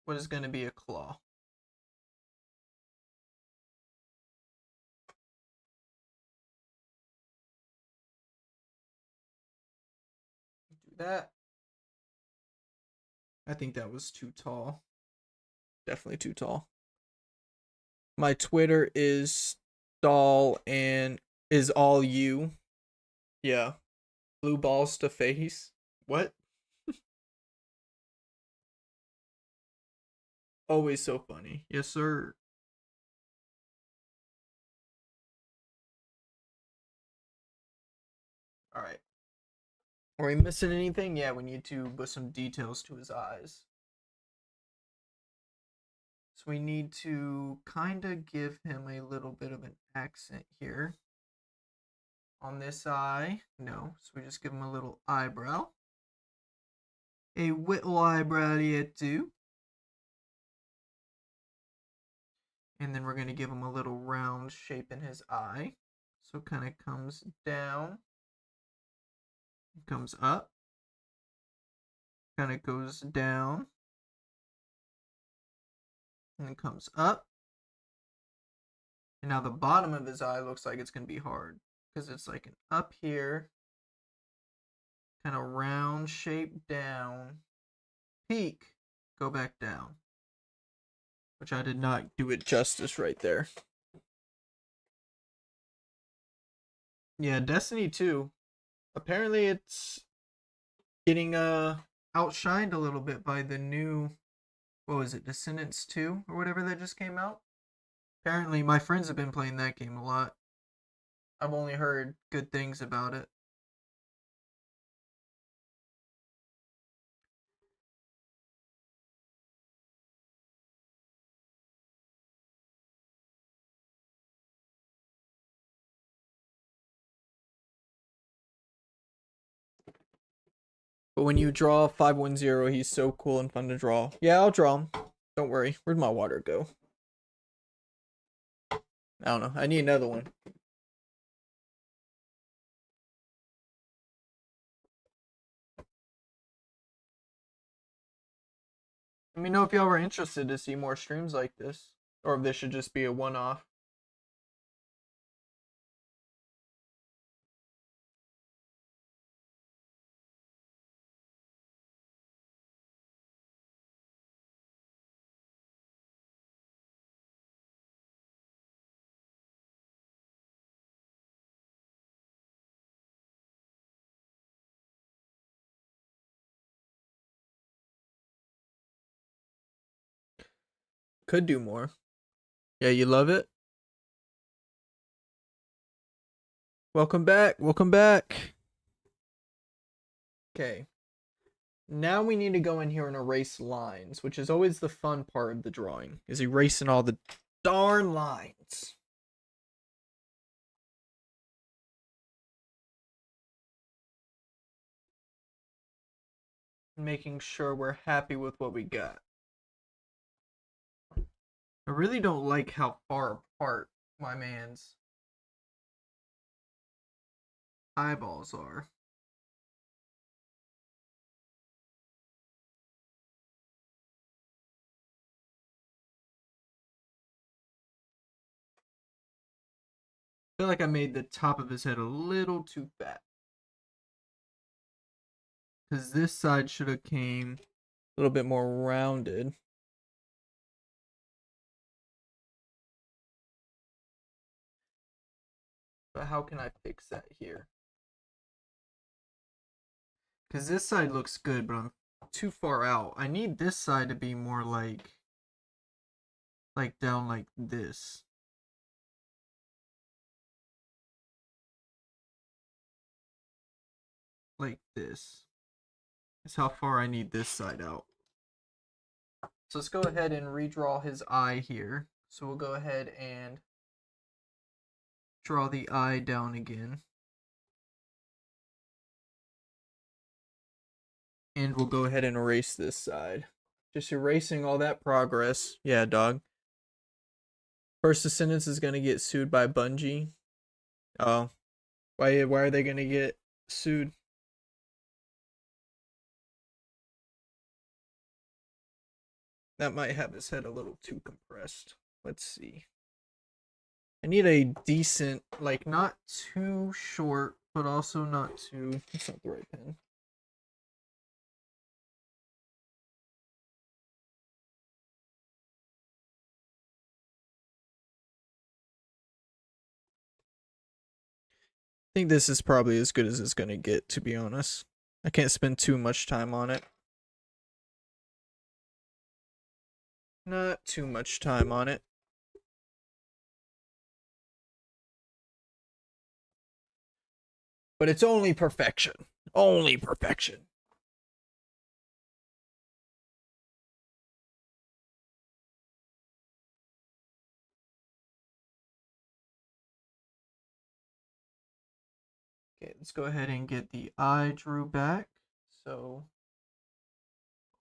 what is going to be a claw. Do that. I think that was too tall. Definitely too tall. My Twitter is doll and is all you. Yeah. Blue balls to face. What? Always so funny. Yes, sir. All right. Are we missing anything? Yeah, we need to put some details to his eyes. So we need to kind of give him a little bit of an accent here. On this eye, no. So we just give him a little eyebrow. A little eyebrow here too. And then we're going to give him a little round shape in his eye. So it kind of comes down, comes up, kind of goes down, and then comes up. And now the bottom of his eye looks like it's going to be hard because it's like an up here, kind of round shape down, peak, go back down. Which I did not do it justice right there. Yeah, Destiny 2. Apparently it's getting outshined a little bit by the new, what was it, Descendants 2 or whatever that just came out. Apparently my friends have been playing that game a lot. I've only heard good things about it. But when you draw 510, he's so cool and fun to draw. Yeah, I'll draw him. Don't worry. Where'd my water go? I don't know. I need another one. Let me know if y'all were interested to see more streams like this, or if this should just be a one-off. Could do more. Yeah, you love it? Welcome back. Welcome back. Okay. Now we need to go in here and erase lines, which is always the fun part of the drawing, is erasing all the darn lines. Making sure we're happy with what we got. I really don't like how far apart my man's eyeballs are. I feel like I made the top of his head a little too fat. Because this side should have came a little bit more rounded. But how can I fix that here? Because this side looks good, but I'm too far out. I need this side to be more like down like this. Like this. That's how far I need this side out. So let's go ahead and redraw his eye here. So we'll go ahead and draw the eye down again. And we'll go ahead and erase this side. Just erasing all that progress. Yeah, dog. First Descendants is going to get sued by Bungie. Oh. Why are they going to get sued? That might have his head a little too compressed. Let's see. I need a decent, like, not too short, but also not too... That's not the right pen. I think this is probably as good as it's going to get, to be honest. I can't spend too much time on it. Not too much time on it. But it's only perfection. Only perfection. Okay, let's go ahead and get the eye drew back. So,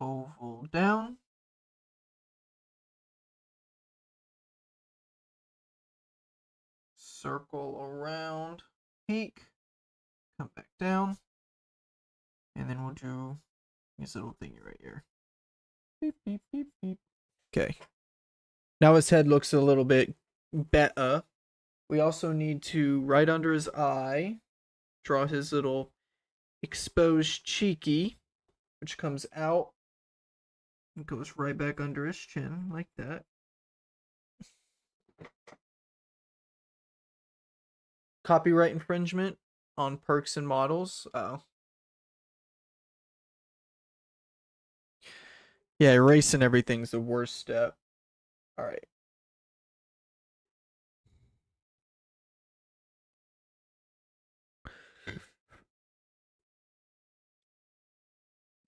oval down. Circle around. Peak. Come back down. And then we'll do this little thingy right here. Beep, beep, beep, beep. Okay. Now his head looks a little bit better. We also need to, right under his eye, draw his little exposed cheeky, which comes out and goes right back under his chin, like that. Copyright infringement on Perks and Models. Oh. Yeah, erasing everything's the worst step. Alright.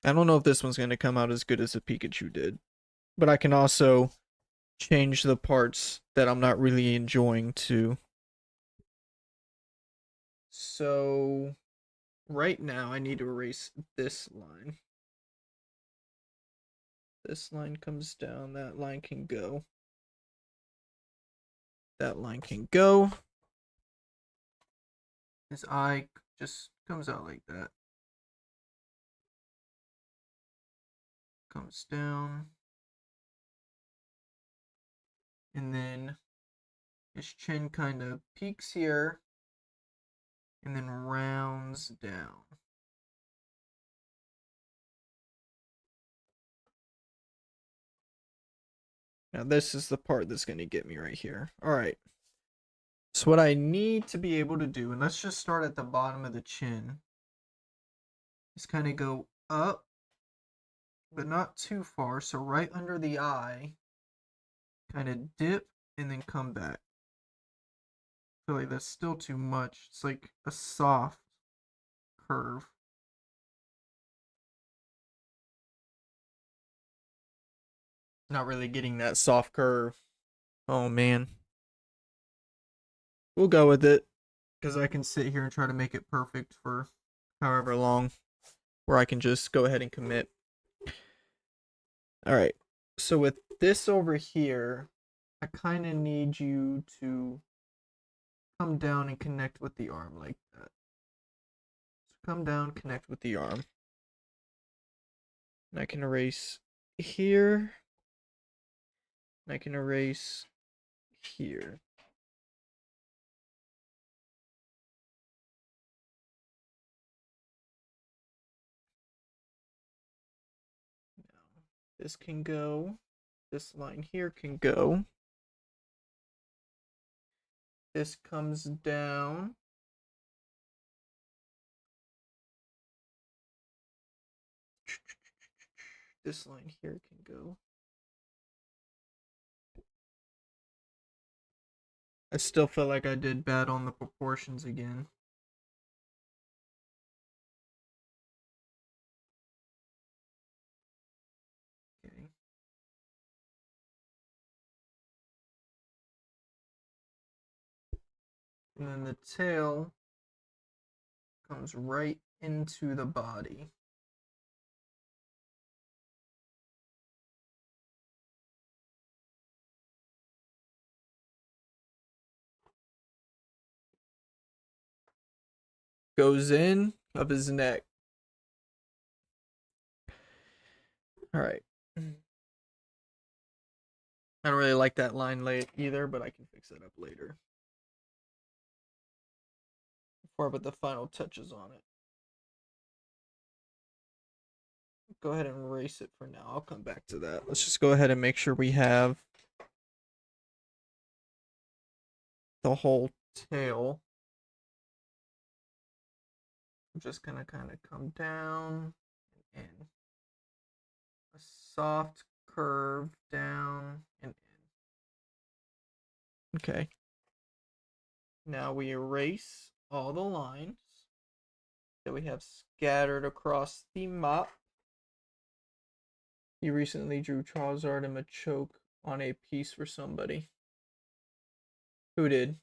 I don't know if this one's going to come out as good as the Pikachu did. But I can also change the parts that I'm not really enjoying to. So, right now I need to erase this line. This line comes down, that line can go. That line can go. His eye just comes out like that. Comes down. And then his chin kind of peaks here and then rounds down. Now this is the part that's going to get me right here. All right. So what I need to be able to do, and let's just start at the bottom of the chin, is kind of go up, but not too far. So right under the eye, kind of dip and then come back. I feel like that's still too much. It's like a soft curve. Not really getting that soft curve. Oh man. We'll go with it because I can sit here and try to make it perfect for however long, where I can just go ahead and commit. All right. So with this over here, I kind of need you to come down and connect with the arm like that. So come down, connect with the arm. And I can erase here. And I can erase here. Now, this can go. This line here can go. This comes down. This line here can go. I still feel like I did bad on the proportions again. Okay. And then the tail comes right into the body. Goes in of his neck. All right. I don't really like that line late either, but I can fix that up later. Before I put the final touches on it. Go ahead and erase it for now. I'll come back to that. Let's just go ahead and make sure we have the whole tail. I'm just gonna kind of come down and in. A soft curve down and in. Okay. Now we erase all the lines that we have scattered across the mop. You recently drew Charizard and Machoke on a piece for somebody. Who did?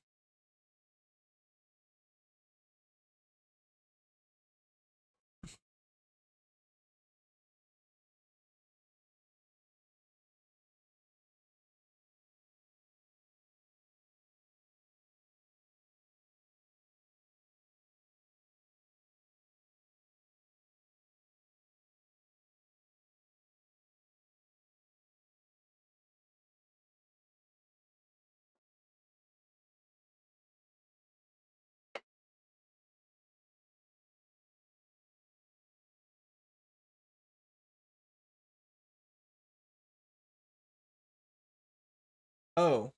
Oh,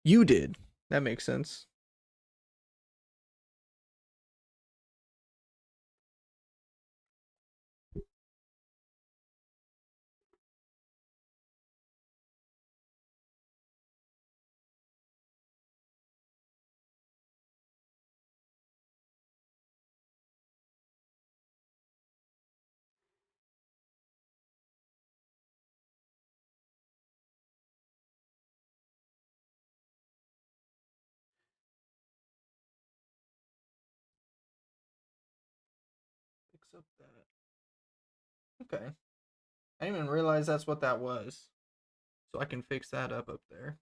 you did. That makes sense. Fix up that. Okay. I didn't even realize that's what that was. So I can fix that up there.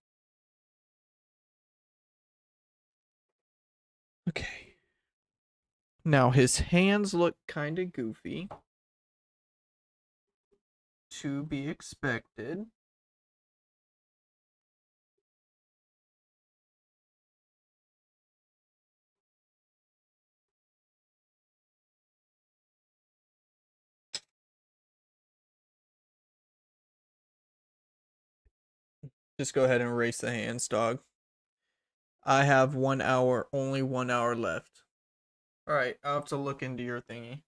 Okay. Now his hands look kind of goofy. To be expected. Just go ahead and erase the hands, dog. I have 1 hour, only 1 hour left. Alright, I'll have to look into your thingy.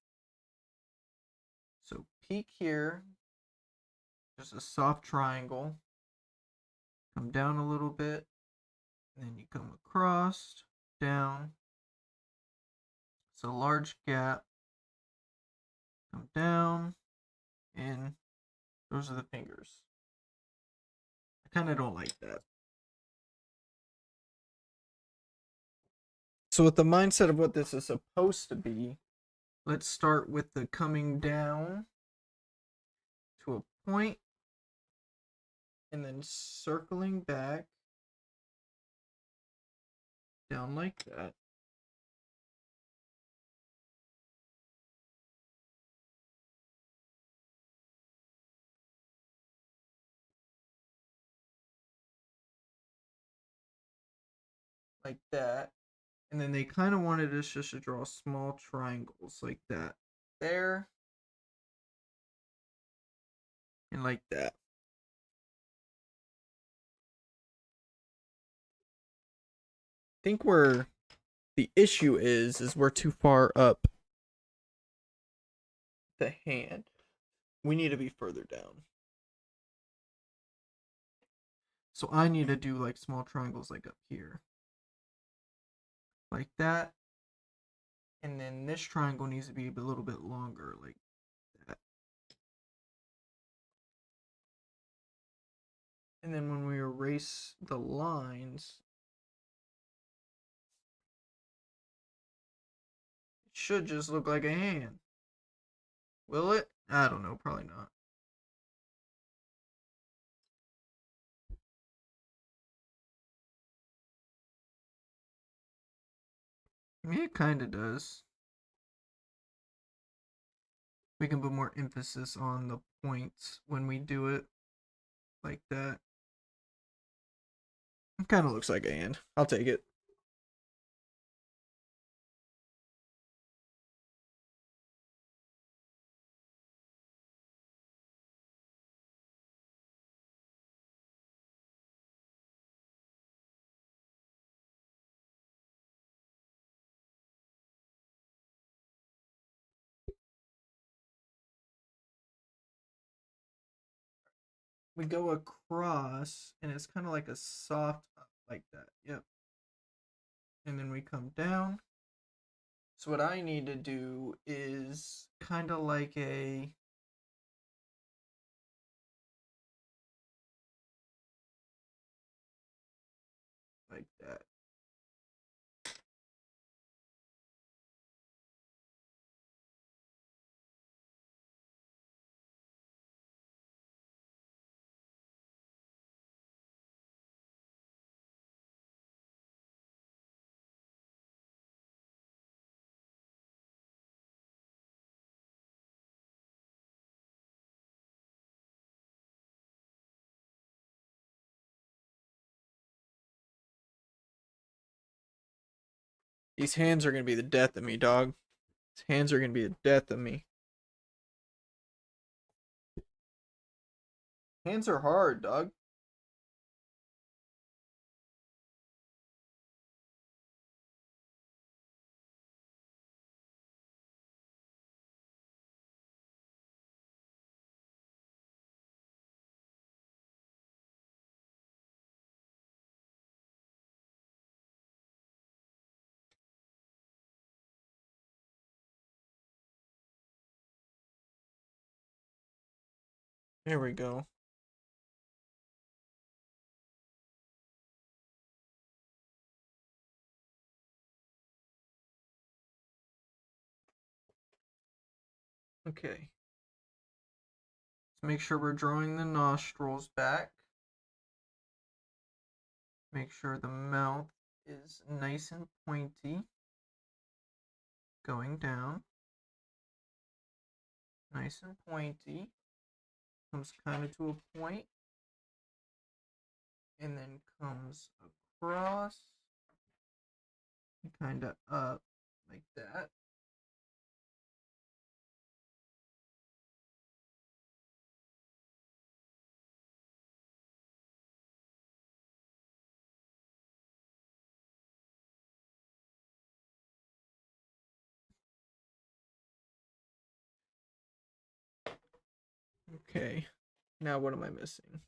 So peek here. Just a soft triangle. Come down a little bit. And then you come across, down. It's a large gap. Come down. In. Those are the fingers. I kind of don't like that. So with the mindset of what this is supposed to be, let's start with the coming down to a point and then circling back down like that. Like that. And then they kind of wanted us just to draw small triangles like that. There. And like that. I think where the issue is we're too far up the hand. We need to be further down. So I need to do like small triangles like up here. Like that. And then this triangle needs to be a little bit longer, like that. And then when we erase the lines, it should just look like a hand. Will it? I don't know, probably not. I mean, it kind of does. We can put more emphasis on the points when we do it like that. It kind of looks like a hand. I'll take it. We go across, and it's kind of like a soft up like that. Yep. And then we come down. So what I need to do is kind of like a like that. These hands are gonna be the death of me, dog. These hands are gonna be the death of me. Hands are hard, dog. There we go. Okay. Let's make sure we're drawing the nostrils back. Make sure the mouth is nice and pointy. Going down. Nice and pointy. Comes kind of to a point. And then comes across. Kind of up like that. Okay. Now what am I missing?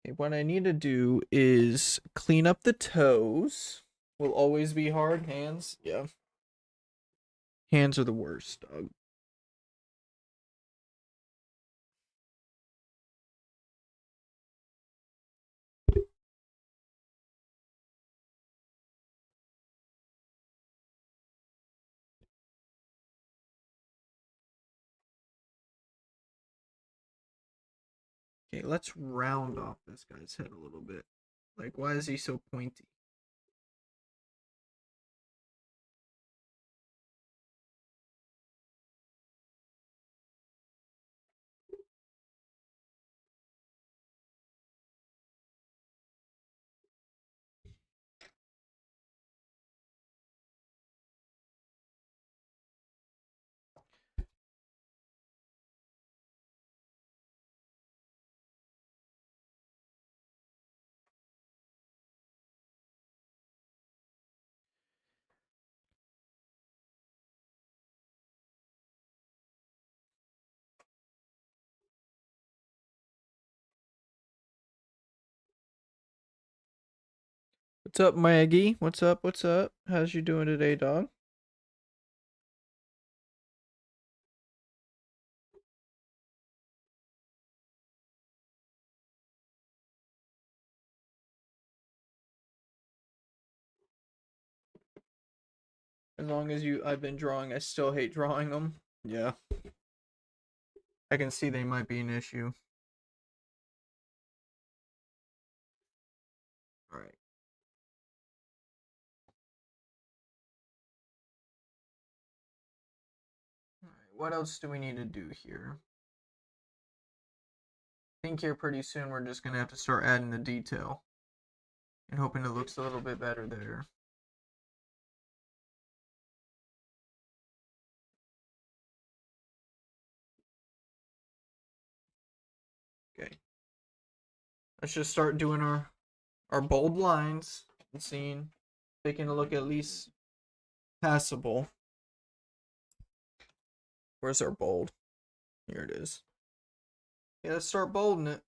Okay, what I need to do is clean up the toes. Will always be hard. Hands, yeah. Hands are the worst, dog. Okay, let's round off this guy's head a little bit. Like, why is he so pointy? What's up, Maggie? What's up? What's up? How's you doing today, dog? As long as I've been drawing, I still hate drawing them. Yeah. I can see they might be an issue. All right. All right. What else do we need to do here? I think here pretty soon we're just gonna have to start adding the detail and hoping it looks a little bit better there. Okay. Let's just start doing our bold lines and seeing if they can look at least passable. Where's our bold? Here it is. Yeah, let's start bolding it.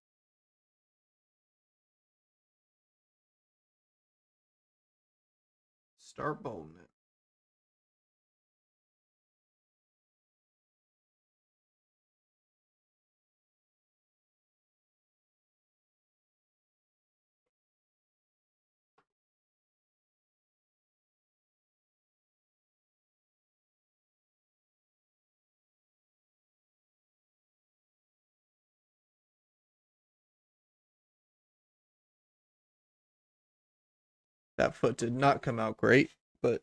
Start bolding it. That foot did not come out great, but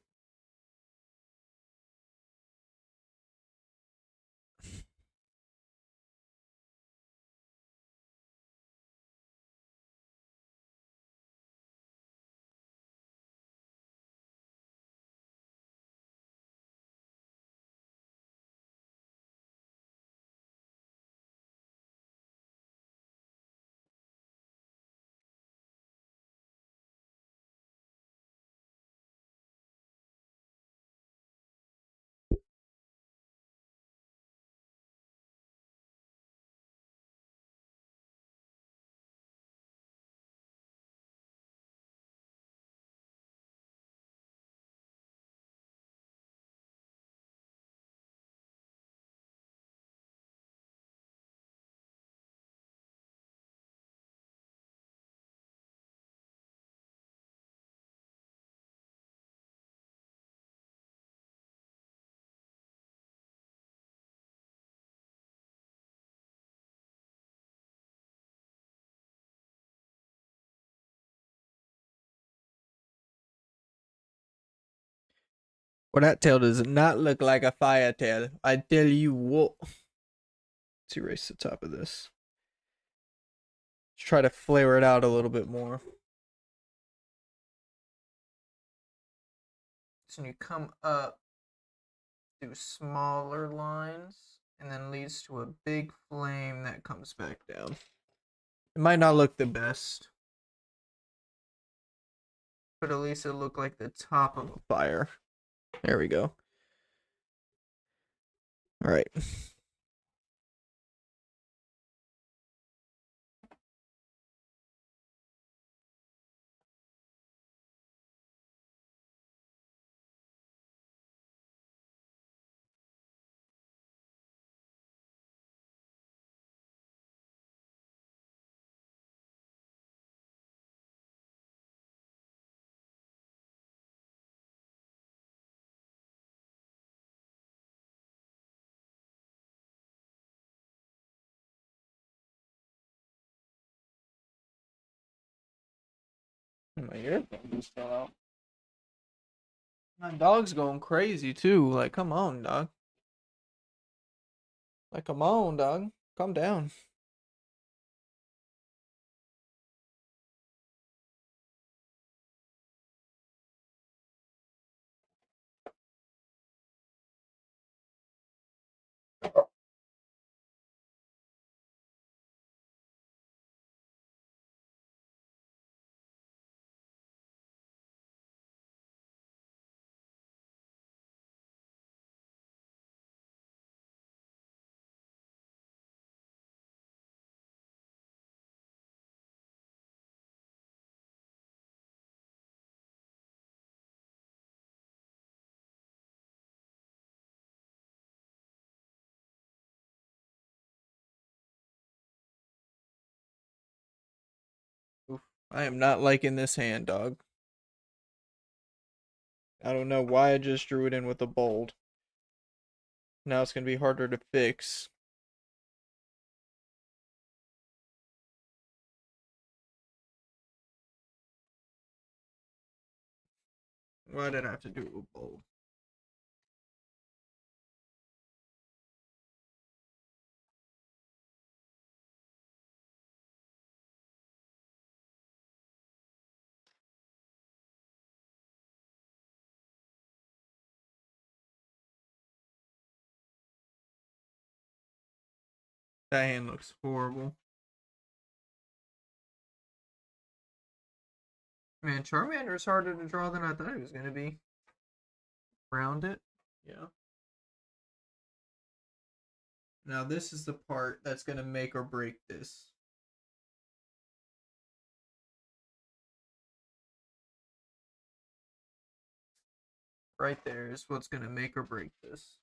well, that tail does not look like a fire tail. I tell you what. Let's erase the top of this. Let's try to flare it out a little bit more. So when you come up, do smaller lines, and then leads to a big flame that comes back down. It might not look the best, but at least it looked like the top of a fire. There we go. All right. My earphones fell out. My dog's going crazy too. Like, come on, dog. Like, come on, dog. Calm down. Oof. I am not liking this hand, dog. I don't know why I just drew it in with a bold. Now it's gonna be harder to fix. Why did I have to do it with bold? That hand looks horrible. Man, Charmander is harder to draw than I thought it was gonna be. Round it. Yeah. Now this is the part that's gonna make or break this. Right there is what's gonna make or break this.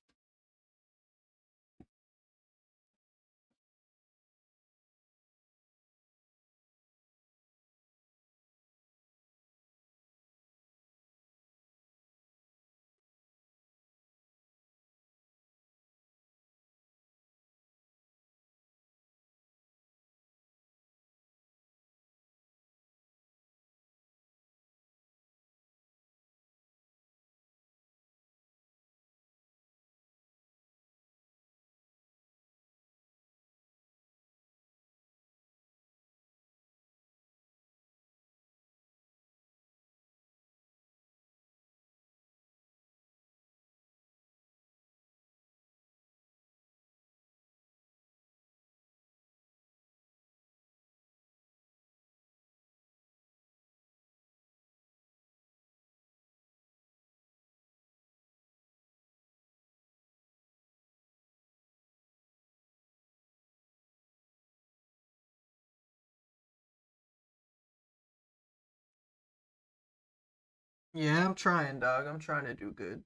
Yeah, I'm trying, dog. I'm trying to do good.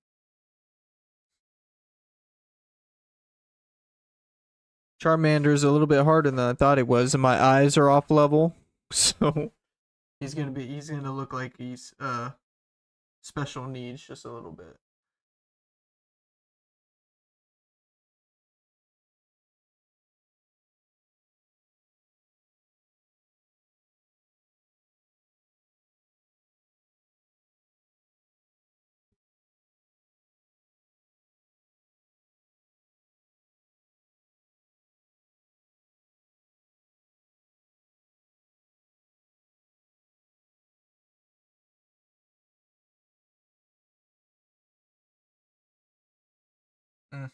Charmander's a little bit harder than I thought it was, and my eyes are off level. So he's gonna look like he's special needs just a little bit. Mm.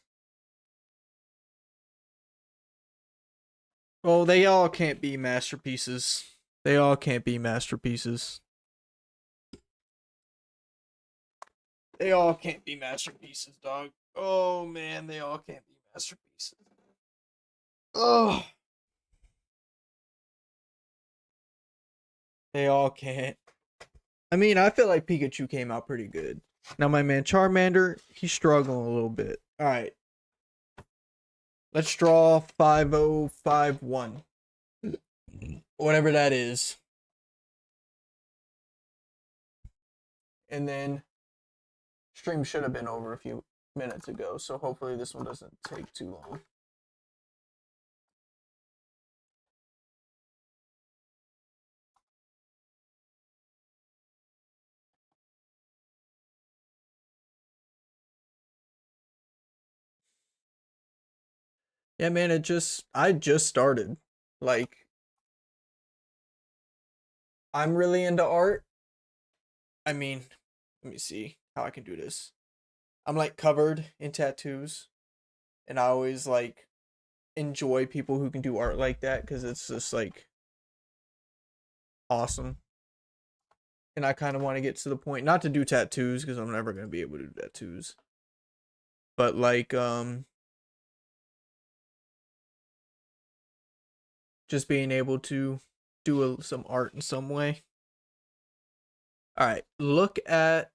Well, they all can't be masterpieces. They all can't be masterpieces. They all can't be masterpieces, dog. Oh man, they all can't be masterpieces. Oh, they all can't. I mean, I feel like Pikachu came out pretty good. Now my man Charmander, he's struggling a little bit. All right, let's draw 5051, whatever that is, and then stream should have been over a few minutes ago, so hopefully this one doesn't take too long. Yeah, man, I just started. Like, I'm really into art. I mean, let me see how I can do this. I'm like covered in tattoos, and I always like enjoy people who can do art like that because it's just like awesome. And I kind of want to get to the point not to do tattoos because I'm never going to be able to do tattoos. But like just being able to do some art in some way. All right, look at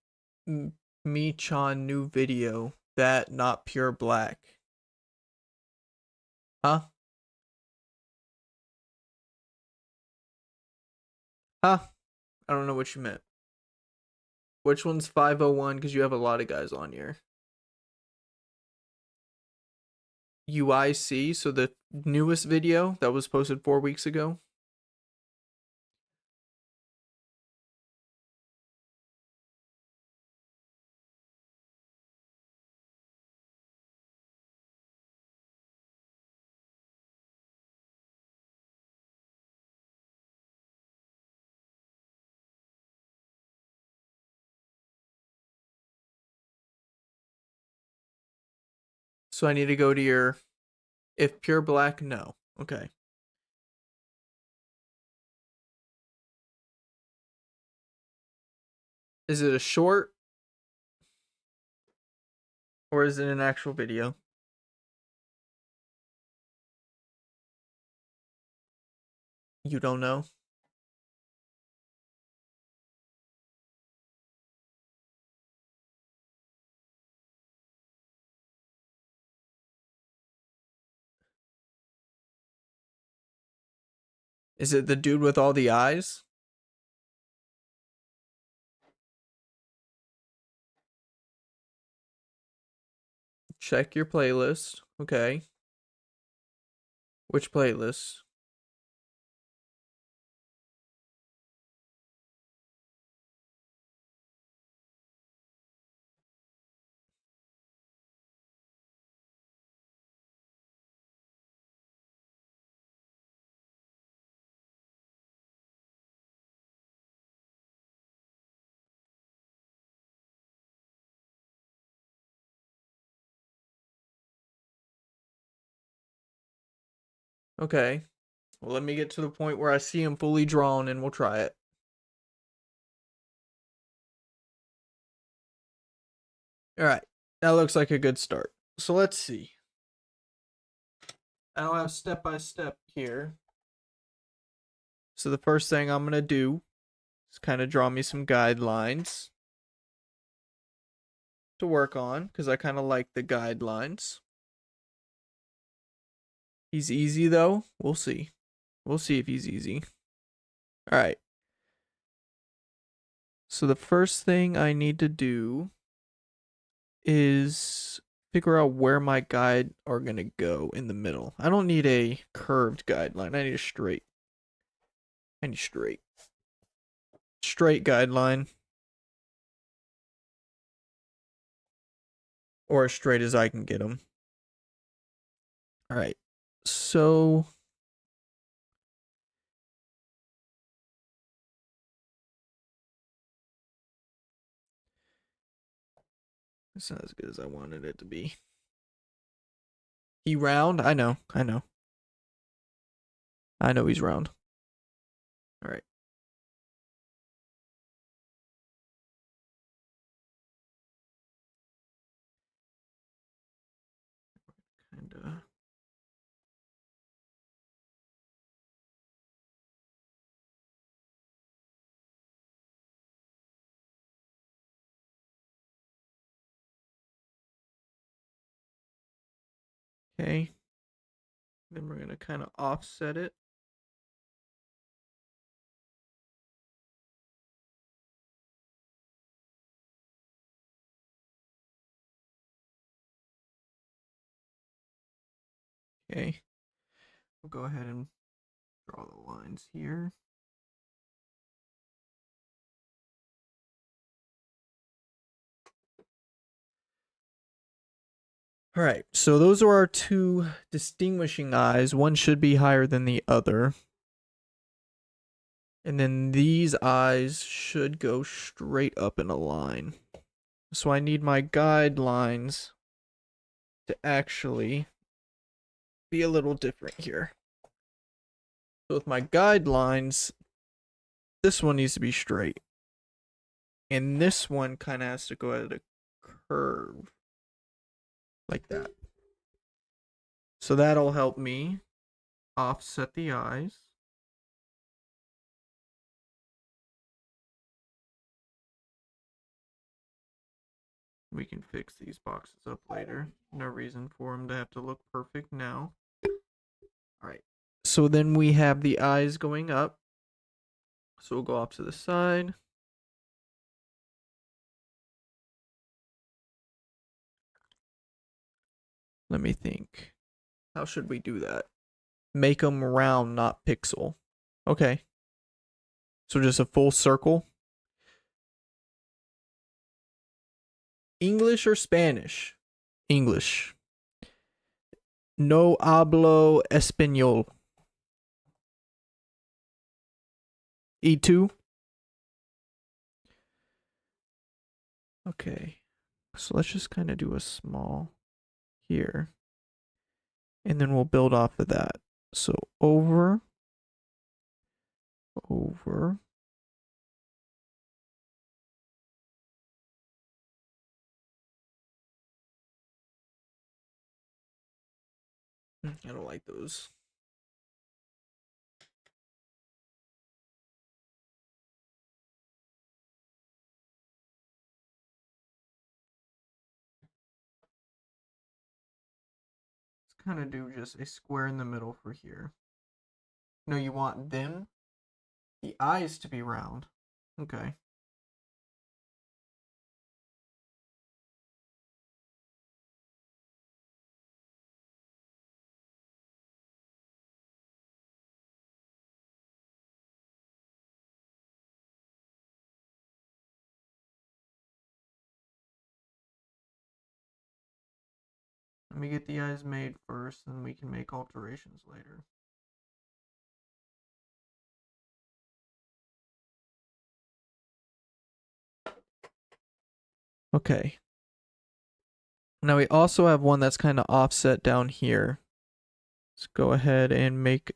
Me-chan new video. That not pure black. Huh? Huh? I don't know what you meant. Which one's 501? Because you have a lot of guys on here. UIC, so the newest video that was posted 4 weeks ago. So I need to go to your if pure black, no. Okay. Is it a short or is it an actual video? You don't know? Is it the dude with all the eyes? Check your playlist. Okay. Which playlist? Okay. Well, let me get to the point where I see him fully drawn and we'll try it. All right. That looks like a good start. So let's see. I don't have step by step here. So the first thing I'm going to do is kind of draw me some guidelines to work on because I kind of like the guidelines. He's easy though. We'll see. We'll see if he's easy. All right. So the first thing I need to do is figure out where my guide are going to go in the middle. I don't need a curved guideline. I need a straight. I need straight. Straight guideline. Or as straight as I can get them. All right. So it's not as good as I wanted it to be. He round? I know. I know. I know he's round. All right. kinda. Okay. Then we're gonna kind of offset it. Okay. We'll go ahead and draw the lines here. All right, so those are our two distinguishing eyes. One should be higher than the other. And then these eyes should go straight up in a line. So I need my guidelines to actually be a little different here. So with my guidelines, this one needs to be straight. And this one kind of has to go at a curve. Like that. So that'll help me offset the eyes. We can fix these boxes up later. No reason for them to have to look perfect now. Alright. So then we have the eyes going up. So we'll go off to the side. Let me think. How should we do that? Make them round, not pixel. Okay. So just a full circle. English or Spanish? English. No hablo español. E2. Okay. So let's just kind of do a small here. And then we'll build off of that. So over. I don't like those. Let's kind of do just a square in the middle for here. No, you want them, the eyes to be round. Okay. Let me get the eyes made first, and we can make alterations later. Okay. Now we also have one that's kind of offset down here. Let's go ahead and make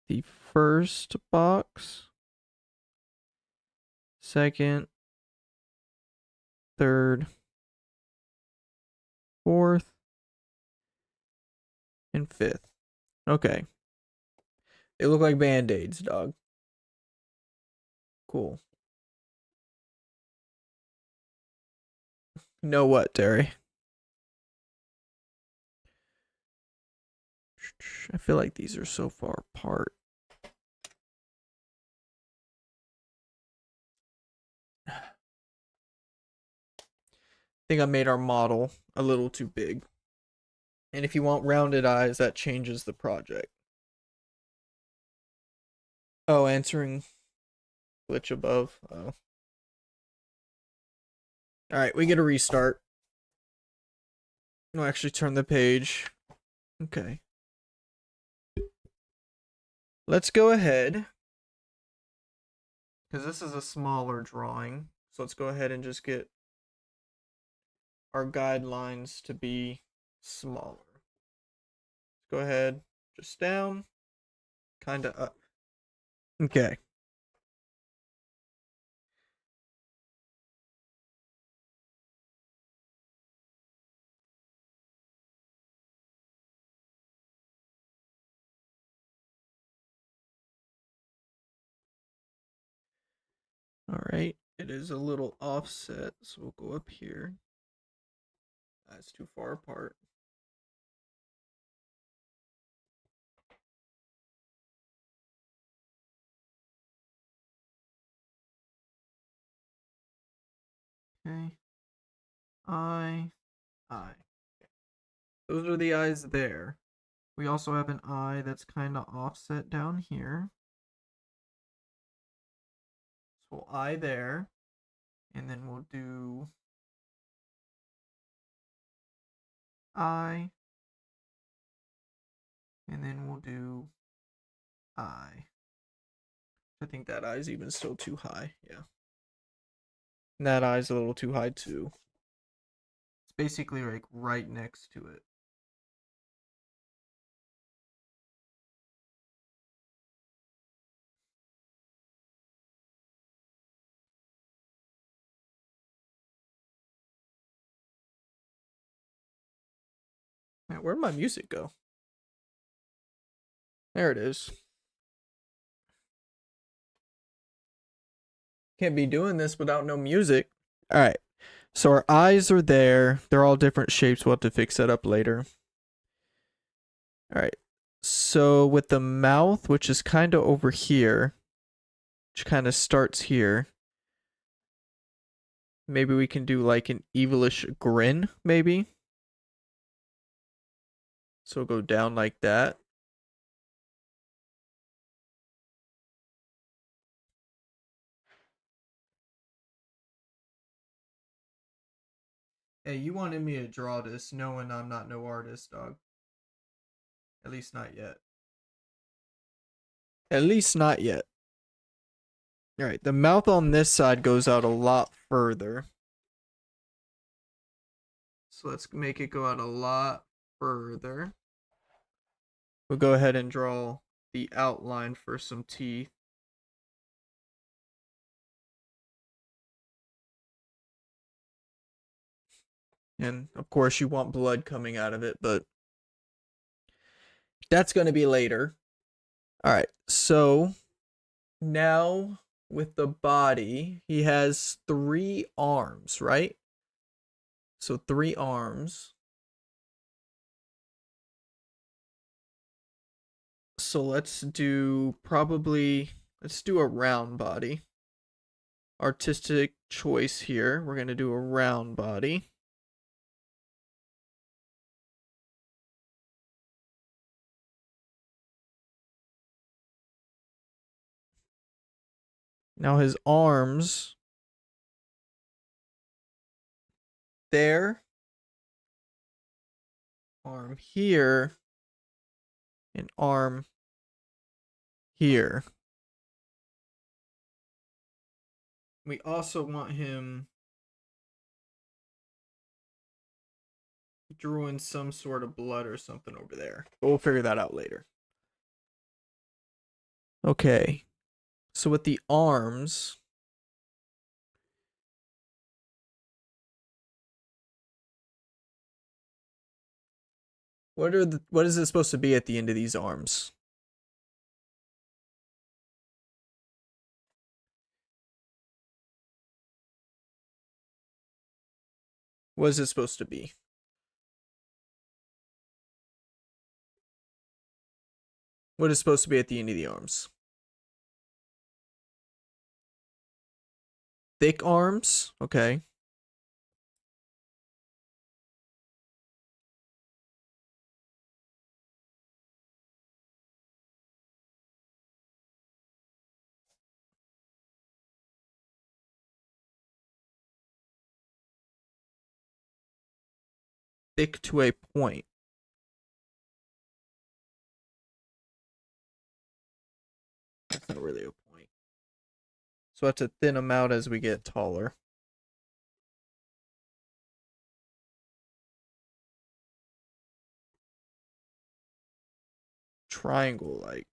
the first box, second, third, fourth, and fifth. Okay. They look like band-aids, dog. Cool. Know what, Terry? I feel like these are so far apart. I think I made our model a little too big. And if you want rounded eyes, that changes the project. Oh, answering glitch above. Oh. Alright, we get a restart. No, actually turn the page. Okay. Let's go ahead. Because this is a smaller drawing. So let's go ahead and just get our guidelines to be smaller. Let's go ahead, just down, kind of up. Okay. All right, it is a little offset, so we'll go up here. That's too far apart. Okay. Eye. Those are the eyes there. We also have an eye that's kind of offset down here. So eye there. And then we'll do eye. And then we'll do eye. I think that eye's even still too high. Yeah. And that eye's a little too high too. It's basically like right next to it. Man, where'd my music go? There it is. Can't be doing this without no music. All right. So our eyes are there. They're all different shapes. We'll have to fix that up later. All right. So with the mouth, which is kind of over here, which kind of starts here, maybe we can do like an evilish grin, maybe. So we'll go down like that. Hey, you wanted me to draw this knowing I'm not no artist, dog. At least not yet. At least not yet. All right, the mouth on this side goes out a lot further. So let's make it go out a lot further. We'll go ahead and draw the outline for some teeth. And of course you want blood coming out of it, but that's going to be later. All right, so now with the body, he has 3 arms, right? So 3 arms. So let's do a round body. Artistic choice here. We're going to do a round body. Now his arms there, arm here, and arm here. We also want him drawing some sort of blood or something over there. But we'll figure that out later. Okay. So with the arms, what is it supposed to be at the end of these arms? What is it supposed to be? What is supposed to be at the end of the arms? Thick arms? Okay. Thick to a point. That's not really a point. So I have to thin them out as we get taller. Triangle like.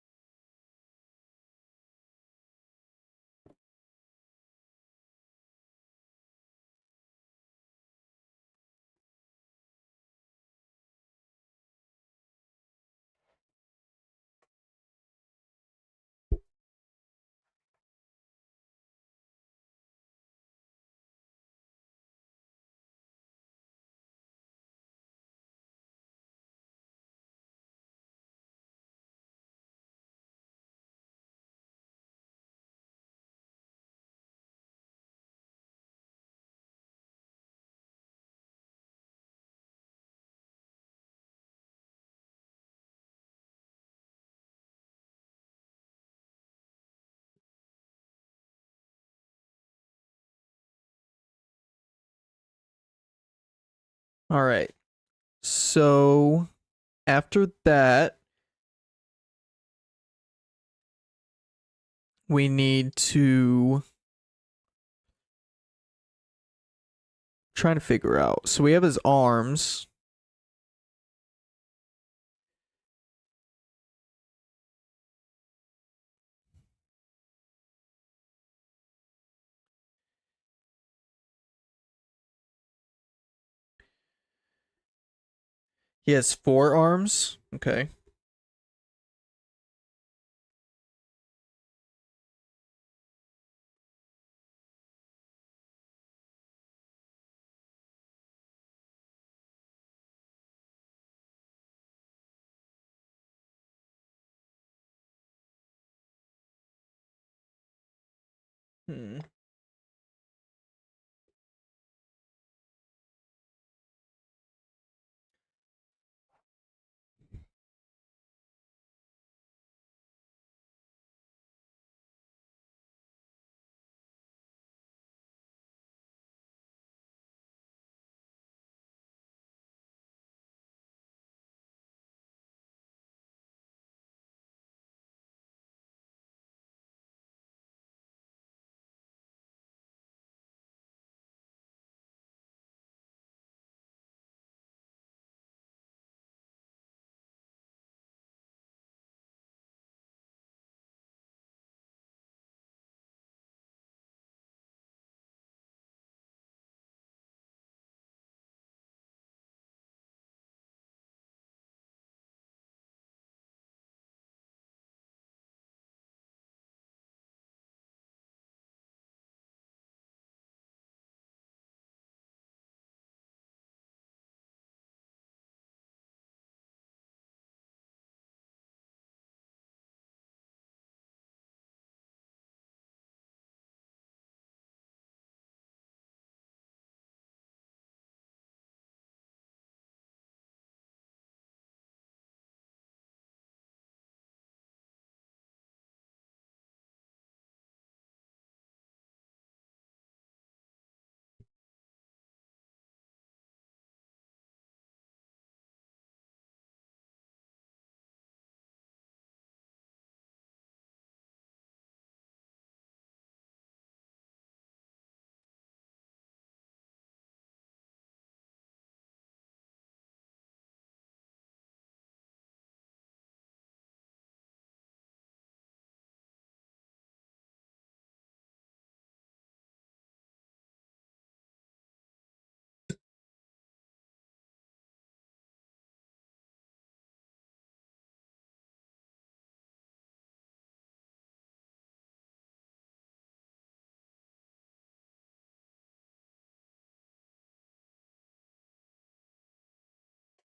All right. So after that, we need to trying to figure out. So we have his arms. He has 4 arms. Okay. Hmm.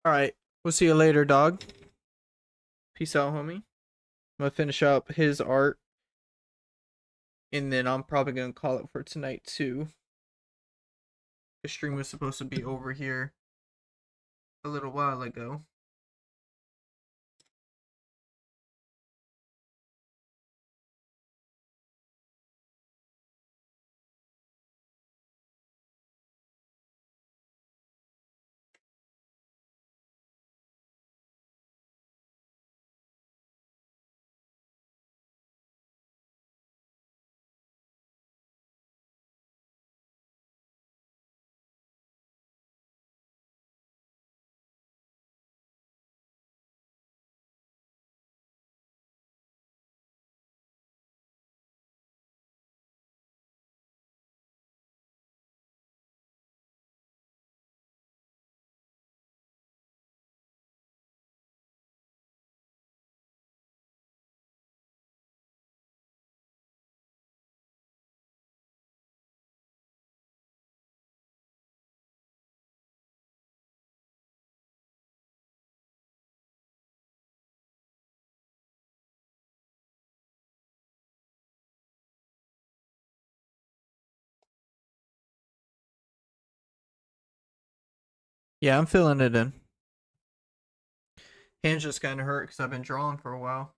All right. We'll see you later, dog. Peace out, homie. I'm gonna finish up his art, and then I'm probably gonna call it for tonight too. The stream was supposed to be over here a little while ago. Yeah, I'm filling it in. Hands just kind of hurt because I've been drawing for a while.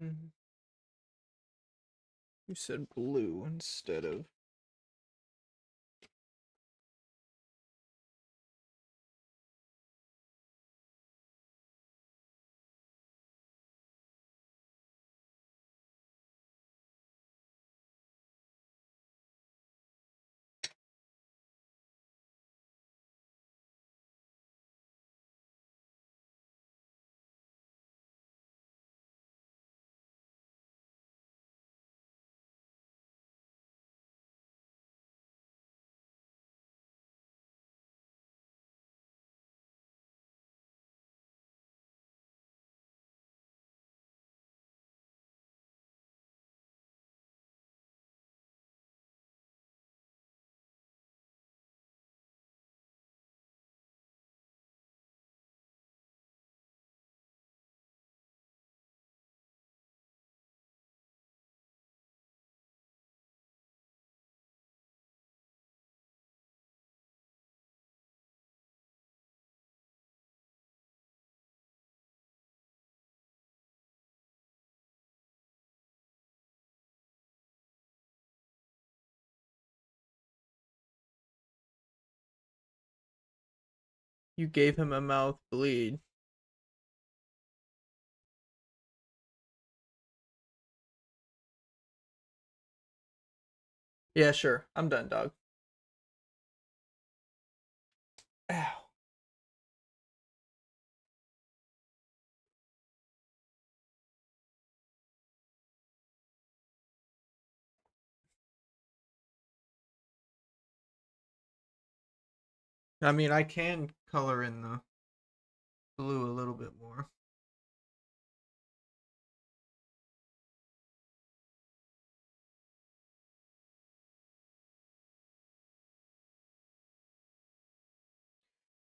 You said blue instead of. You gave him a mouth bleed. Yeah, sure. I'm done, dog. Ow. I mean, I can color in the blue a little bit more.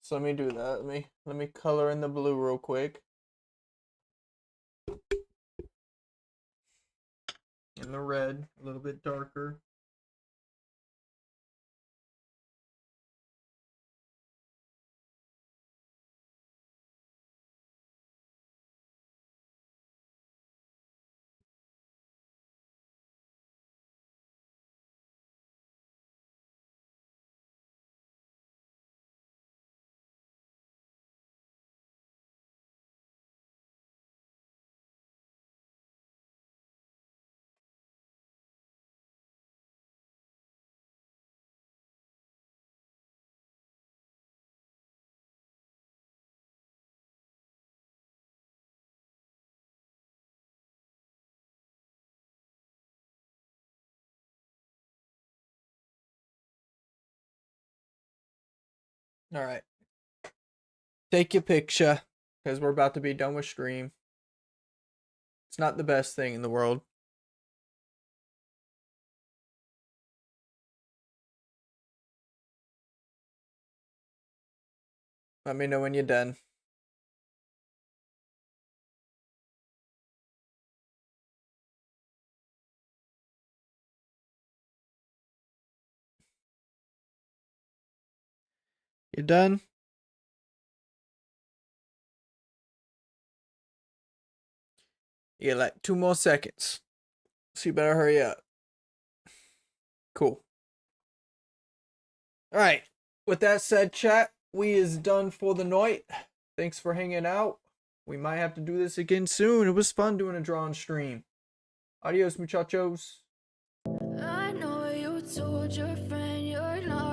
So let me do that. Let me color in the blue real quick. And the red, a little bit darker. All right. Take your picture because we're about to be done with stream. It's not the best thing in the world. Let me know when you're done. You done? You got like 2 more seconds. So you better hurry up. Cool. All right. With that said, chat, we is done for the night. Thanks for hanging out. We might have to do this again soon. It was fun doing a drawn stream. Adios, muchachos. I know you told your friend you're not